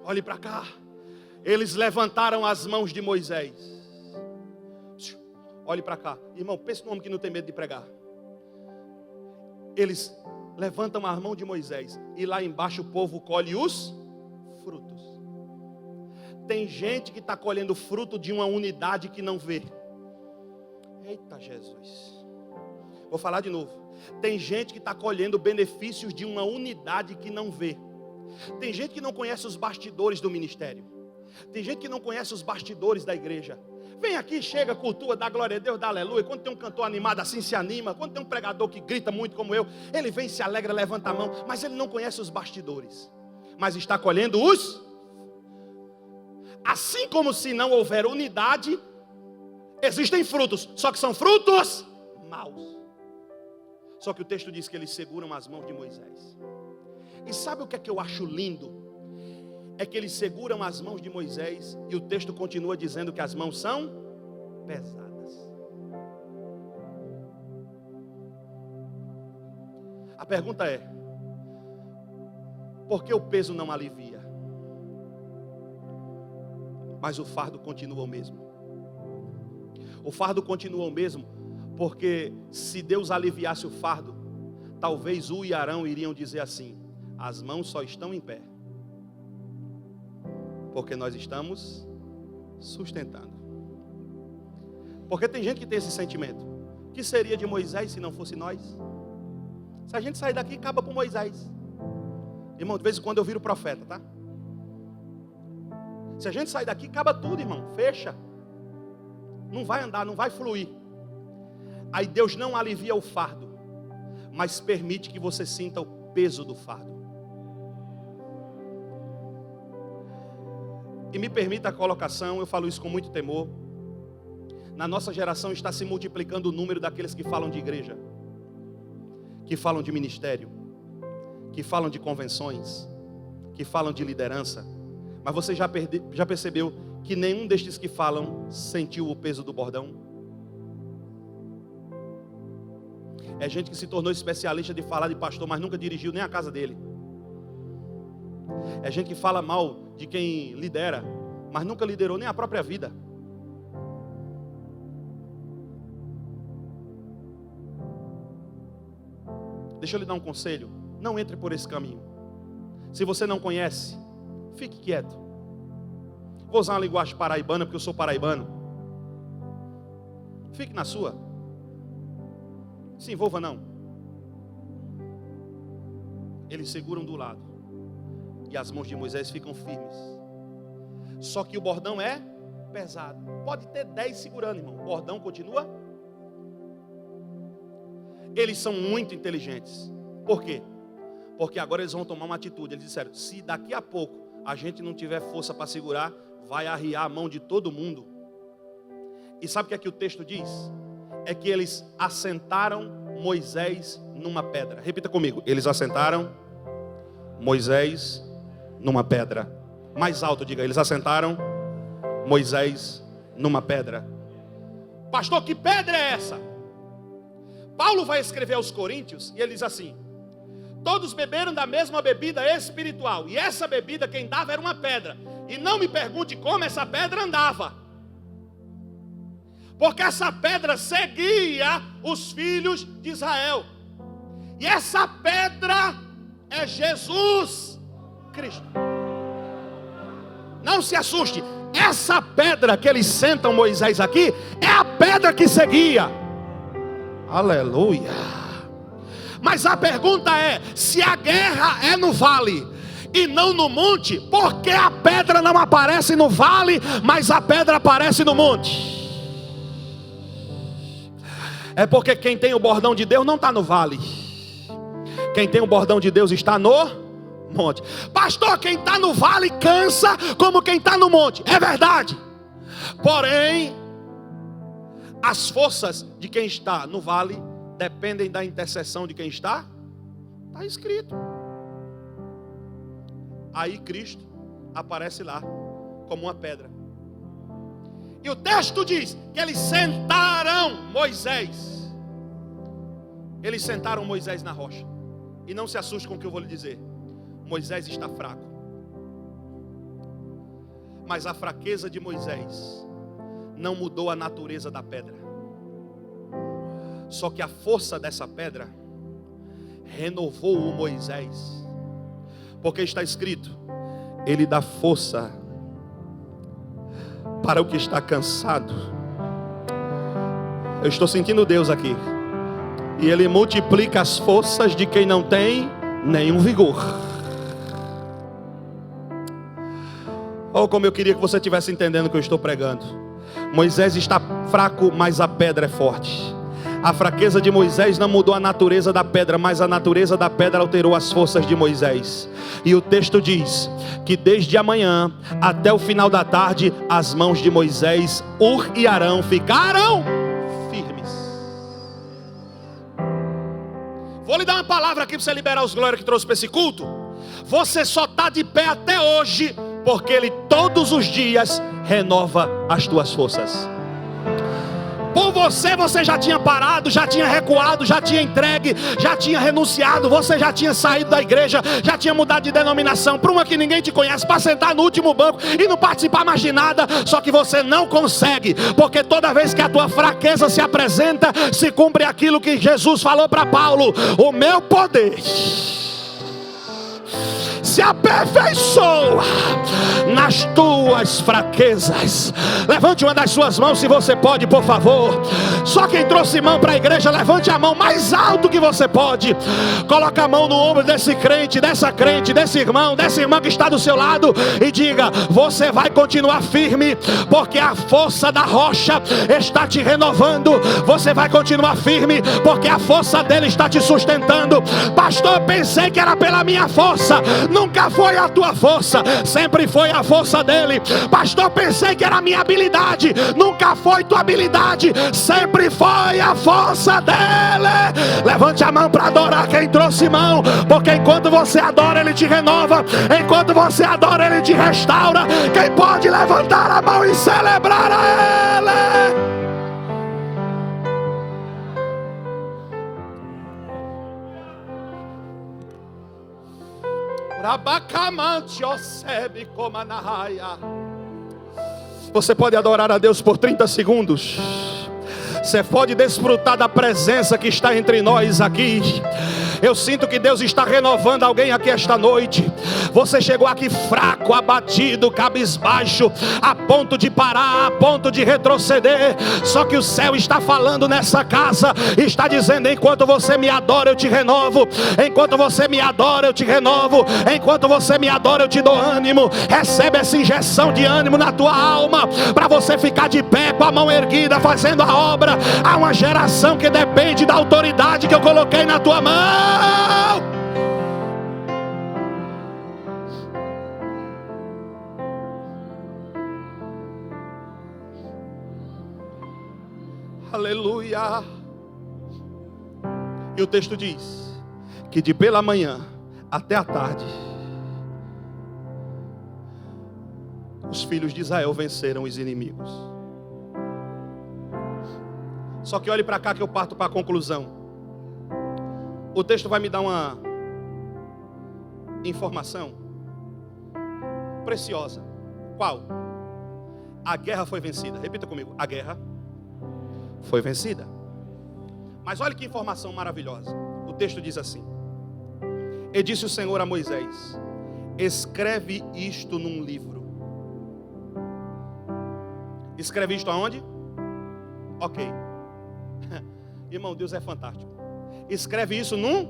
Olhe para cá. Eles levantaram as mãos de Moisés. Olhe para cá. Irmão, pense no homem que não tem medo de pregar. Eles levantam a mão de Moisés, e lá embaixo o povo colhe os frutos. Tem gente que está colhendo fruto de uma unidade que não vê. Eita Jesus. Vou falar de novo. Tem gente que está colhendo benefícios de uma unidade que não vê. Tem gente que não conhece os bastidores do ministério. Tem gente que não conhece os bastidores da igreja. Vem aqui, chega, cultua, dá glória a Deus, dá aleluia. Quando tem um cantor animado assim, se anima. Quando tem um pregador que grita muito como eu, ele vem, se alegra, levanta a mão. Mas ele não conhece os bastidores. Mas está colhendo os... Assim como se não houver unidade, existem frutos. Só que são frutos maus. Só que o texto diz que eles seguram as mãos de Moisés. E sabe o que é que eu acho lindo? É que eles seguram as mãos de Moisés, e o texto continua dizendo que as mãos são pesadas. A pergunta é: por que o peso não alivia? Mas o fardo continua o mesmo. O fardo continua o mesmo, porque se Deus aliviasse o fardo, talvez U e Arão iriam dizer assim: as mãos só estão em pé porque nós estamos sustentando. Porque tem gente que tem esse sentimento: o que seria de Moisés se não fosse nós? Se a gente sair daqui, acaba por Moisés. Irmão, de vez em quando eu viro profeta, tá? Se a gente sair daqui, acaba tudo, irmão. Fecha. Não vai andar, não vai fluir. Aí Deus não alivia o fardo, mas permite que você sinta o peso do fardo. E me permita a colocação, eu falo isso com muito temor. Na nossa geração está se multiplicando o número daqueles que falam de igreja, que falam de ministério, que falam de convenções, que falam de liderança. Mas você já percebeu que nenhum destes que falam sentiu o peso do bordão? É gente que se tornou especialista de falar de pastor, mas nunca dirigiu nem a casa dele. É gente que fala mal de quem lidera, mas nunca liderou nem a própria vida. Deixa eu lhe dar um conselho: não entre por esse caminho. Se você não conhece, fique quieto. Vou usar uma linguagem paraibana, porque eu sou paraibano. Fique na sua. Se envolva não. Eles seguram do lado, e as mãos de Moisés ficam firmes. Só que o bordão é pesado. Pode ter 10 segurando, irmão, o bordão continua. Eles são muito inteligentes. Por quê? Porque agora eles vão tomar uma atitude. Eles disseram: se daqui a pouco a gente não tiver força para segurar, vai arriar a mão de todo mundo. E sabe o que é que o texto diz? É que eles assentaram Moisés numa pedra. Repita comigo: eles assentaram Moisés numa pedra. Mais alto, diga: eles assentaram Moisés numa pedra. Pastor, que pedra é essa? Paulo vai escrever aos Coríntios e ele diz assim: todos beberam da mesma bebida espiritual, e essa bebida quem dava era uma pedra. E não me pergunte como essa pedra andava, porque essa pedra seguia os filhos de Israel. E essa pedra é Jesus Cristo. Não se assuste, essa pedra que eles sentam Moisés aqui, é a pedra que seguia. Aleluia. Mas a pergunta é, se a guerra é no vale e não no monte, por que a pedra não aparece no vale, mas a pedra aparece no monte? É porque quem tem o bordão de Deus não está no vale. Quem tem o bordão de Deus está no monte. Pastor, quem está no vale cansa como quem está no monte. É verdade. Porém, as forças de quem está no vale dependem da intercessão de quem está. Está escrito. Aí Cristo aparece lá como uma pedra. E o texto diz que eles sentaram Moisés. Eles sentaram Moisés na rocha. E não se assuste com o que eu vou lhe dizer. Moisés está fraco. Mas a fraqueza de Moisés não mudou a natureza da pedra. Só que a força dessa pedra renovou o Moisés. Porque está escrito: ele dá força para o que está cansado. Eu estou sentindo Deus aqui. E ele multiplica as forças de quem não tem nenhum vigor. Oh, como eu queria que você estivesse entendendo o que eu estou pregando. Moisés está fraco, mas a pedra é forte. A fraqueza de Moisés não mudou a natureza da pedra, mas a natureza da pedra alterou as forças de Moisés. E o texto diz que desde amanhã até o final da tarde, as mãos de Moisés, Hur e Arão ficaram firmes. Vou lhe dar uma palavra aqui para você liberar os glórias que trouxe para esse culto. Você só está de pé até hoje porque Ele todos os dias renova as tuas forças. Por você já tinha parado, já tinha recuado, já tinha entregue, já tinha renunciado, você já tinha saído da igreja, já tinha mudado de denominação para uma que ninguém te conhece, para sentar no último banco e não participar mais de nada. Só que você não consegue, porque toda vez que a tua fraqueza se apresenta, se cumpre aquilo que Jesus falou para Paulo: o meu poder se aperfeiçoa nas tuas fraquezas. Levante uma das suas mãos se você pode, por favor. Só quem trouxe mão para a igreja, levante a mão mais alto que você pode. Coloca a mão no ombro desse crente, desse irmão, dessa irmã que está do seu lado e diga: você vai continuar firme, porque a força da rocha está te renovando. Você vai continuar firme, porque a força dele está te sustentando. Pastor, pensei que era pela minha força. Nunca foi a tua força, sempre foi a força dele. Pastor, pensei que era a minha habilidade. Nunca foi tua habilidade, sempre foi a força dele. Levante a mão para adorar quem trouxe mão, porque enquanto você adora, ele te renova. Enquanto você adora, ele te restaura. Quem pode levantar a mão e celebrar a ele? Você pode adorar a Deus por 30 segundos. Você pode desfrutar da presença que está entre nós aqui. Eu sinto que Deus está renovando alguém aqui esta noite. Você chegou aqui fraco, abatido, cabisbaixo, a ponto de parar, a ponto de retroceder. Só que o céu está falando nessa casa, está dizendo: enquanto você me adora, eu te renovo. Enquanto você me adora, eu te renovo. Enquanto você me adora, eu te dou ânimo. Recebe essa injeção de ânimo na tua alma, para você ficar de pé com a mão erguida, fazendo a obra. Há uma geração que depende da autoridade que eu coloquei na tua mão. Aleluia. E o texto diz que de pela manhã até a tarde, os filhos de Israel venceram os inimigos. Só que olhe para cá que eu parto para a conclusão. O texto vai me dar uma informação preciosa. Qual? A guerra foi vencida. Repita comigo: a guerra foi vencida. Mas olha que informação maravilhosa. O texto diz assim: e disse o Senhor a Moisés: escreve isto num livro Escreve isto aonde? Ok. Irmão, Deus é fantástico. Escreve isso num.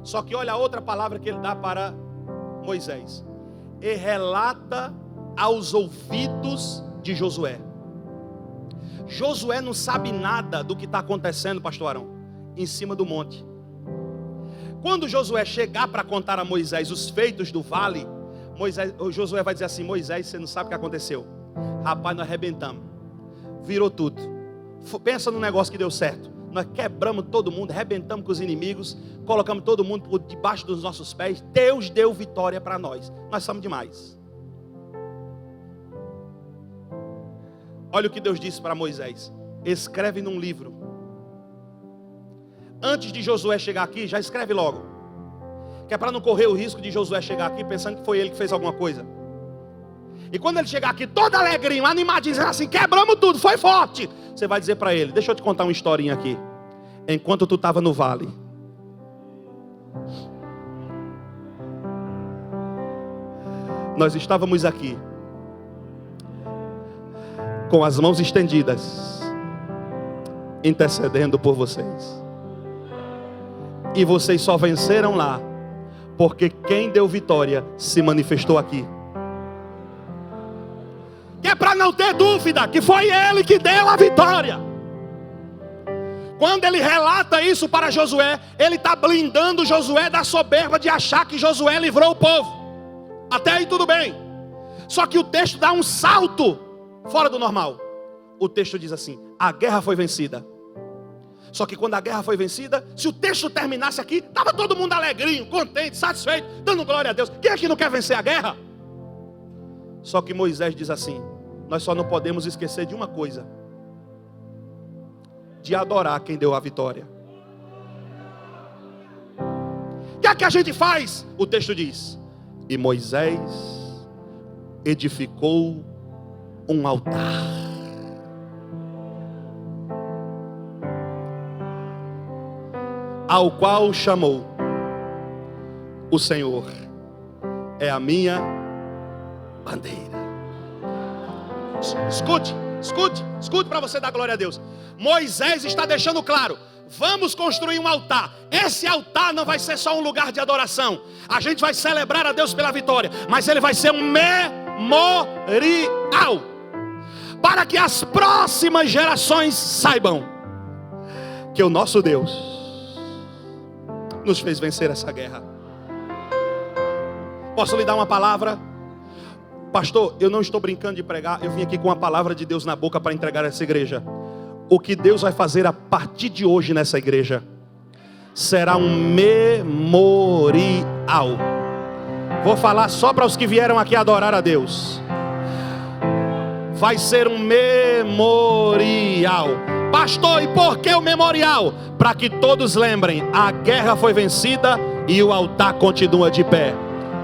Só que olha a outra palavra que ele dá para Moisés. E relata aos ouvidos de Josué. Josué não sabe nada do que está acontecendo, pastor Arão, em cima do monte. Quando Josué chegar para contar a Moisés os feitos do vale, Josué vai dizer assim: Moisés, você não sabe o que aconteceu. Rapaz, nós arrebentamos, virou tudo. Pensa num negócio que deu certo. Nós quebramos todo mundo, arrebentamos com os inimigos, colocamos todo mundo por debaixo dos nossos pés. Deus deu vitória para nós. Nós somos demais. Olha o que Deus disse para Moisés: escreve num livro. Antes de Josué chegar aqui, já escreve logo, que é para não correr o risco de Josué chegar aqui pensando que foi ele que fez alguma coisa. E quando ele chegar aqui todo alegrinho, animadinho, dizendo assim: quebramos tudo, foi forte, você vai dizer para ele: deixa eu te contar uma historinha aqui. Enquanto tu estava no vale, nós estávamos aqui com as mãos estendidas, intercedendo por vocês. E vocês só venceram lá porque quem deu vitória se manifestou aqui. Que é para não ter dúvida que foi ele que deu a vitória. Quando ele relata isso para Josué, ele está blindando Josué da soberba de achar que Josué livrou o povo. Até aí tudo bem. Só que o texto dá um salto fora do normal. O texto diz assim: a guerra foi vencida. Só que quando a guerra foi vencida, se o texto terminasse aqui, estava todo mundo alegrinho, contente, satisfeito, dando glória a Deus. Quem aqui não quer vencer a guerra? Só que Moisés diz assim: nós só não podemos esquecer de uma coisa: de adorar quem deu a vitória. O que é que a gente faz? O texto diz: e Moisés edificou um altar, ao qual chamou: o Senhor é a minha bandeira. Escute para você dar glória a Deus. Moisés está deixando claro: vamos construir um altar. Esse altar não vai ser só um lugar de adoração. A gente vai celebrar a Deus pela vitória, mas ele vai ser um memorial, para que as próximas gerações saibam que o nosso Deus nos fez vencer essa guerra. Posso lhe dar uma palavra? Pastor, eu não estou brincando de pregar. Eu vim aqui com a palavra de Deus na boca para entregar essa igreja. O que Deus vai fazer a partir de hoje nessa igreja será um memorial. Vou falar só para os que vieram aqui adorar a Deus. Vai ser um memorial. Pastor, e por que o memorial? Para que todos lembrem: a guerra foi vencida e o altar continua de pé.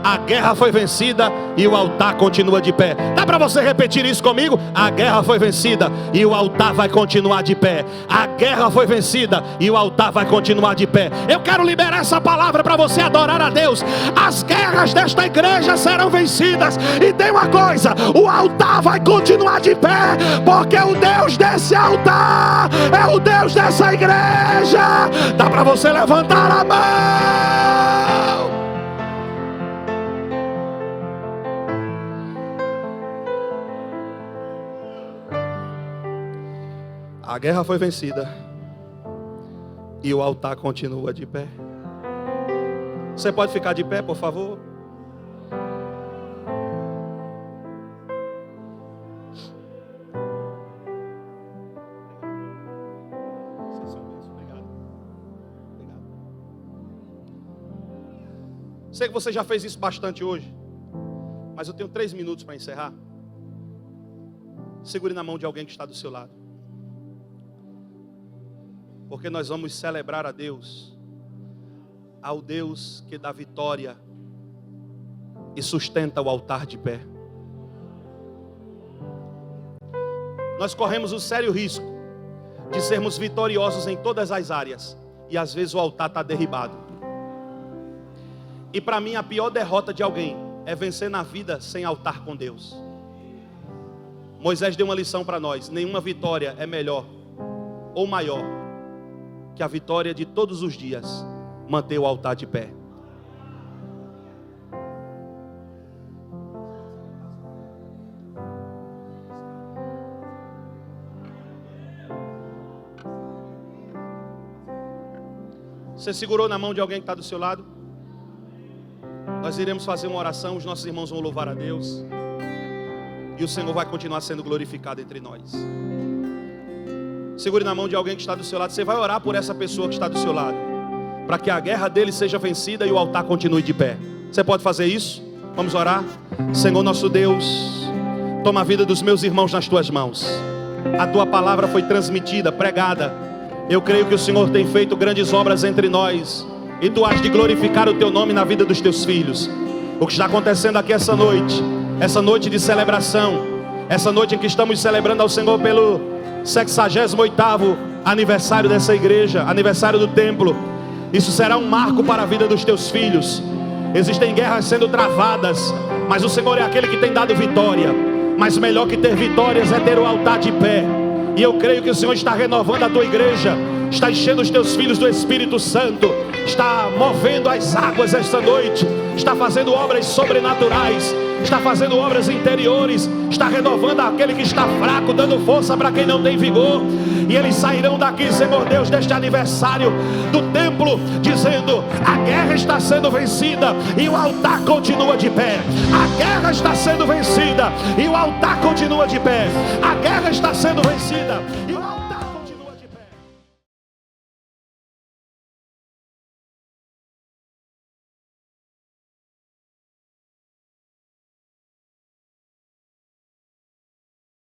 A guerra foi vencida e o altar continua de pé. Dá para você repetir isso comigo? A guerra foi vencida e o altar vai continuar de pé. A guerra foi vencida e o altar vai continuar de pé. Eu quero liberar essa palavra para você adorar a Deus. As guerras desta igreja serão vencidas. E tem uma coisa: o altar vai continuar de pé, porque o Deus desse altar é o Deus dessa igreja. Dá para você levantar a mão? A guerra foi vencida e o altar continua de pé. Você pode ficar de pé, por favor? Sei que você já fez isso bastante hoje, mas eu tenho 3 minutos para encerrar. Segure na mão de alguém que está do seu lado, porque nós vamos celebrar a Deus, ao Deus que dá vitória e sustenta o altar de pé. Nós corremos o sério risco de sermos vitoriosos em todas as áreas, e às vezes o altar está derribado. E para mim a pior derrota de alguém é vencer na vida sem altar com Deus. Moisés deu uma lição para nós: nenhuma vitória é melhor ou maior que a vitória de todos os dias manter o altar de pé. Você segurou na mão de alguém que está do seu lado? Nós iremos fazer uma oração, os nossos irmãos vão louvar a Deus, e o Senhor vai continuar sendo glorificado entre nós. Segure na mão de alguém que está do seu lado. Você vai orar por essa pessoa que está do seu lado, para que a guerra dele seja vencida e o altar continue de pé. Você pode fazer isso? Vamos orar. Senhor nosso Deus, toma a vida dos meus irmãos nas tuas mãos. A tua palavra foi transmitida, pregada. Eu creio que o Senhor tem feito grandes obras entre nós, e tu has de glorificar o teu nome na vida dos teus filhos. O que está acontecendo aqui essa noite de celebração, essa noite em que estamos celebrando ao Senhor pelo 68º aniversário dessa igreja, aniversário do templo, isso será um marco para a vida dos teus filhos. Existem guerras sendo travadas, mas o Senhor é aquele que tem dado vitória. Mas melhor que ter vitórias é ter o altar de pé. E eu creio que o Senhor está renovando a tua igreja, está enchendo os teus filhos do Espírito Santo, está movendo as águas esta noite, está fazendo obras sobrenaturais, está fazendo obras interiores, está renovando aquele que está fraco, dando força para quem não tem vigor. E eles sairão daqui, Senhor Deus, deste aniversário do templo, dizendo: a guerra está sendo vencida e o altar continua de pé. A guerra está sendo vencida e o altar continua de pé. A guerra está sendo vencida e o altar...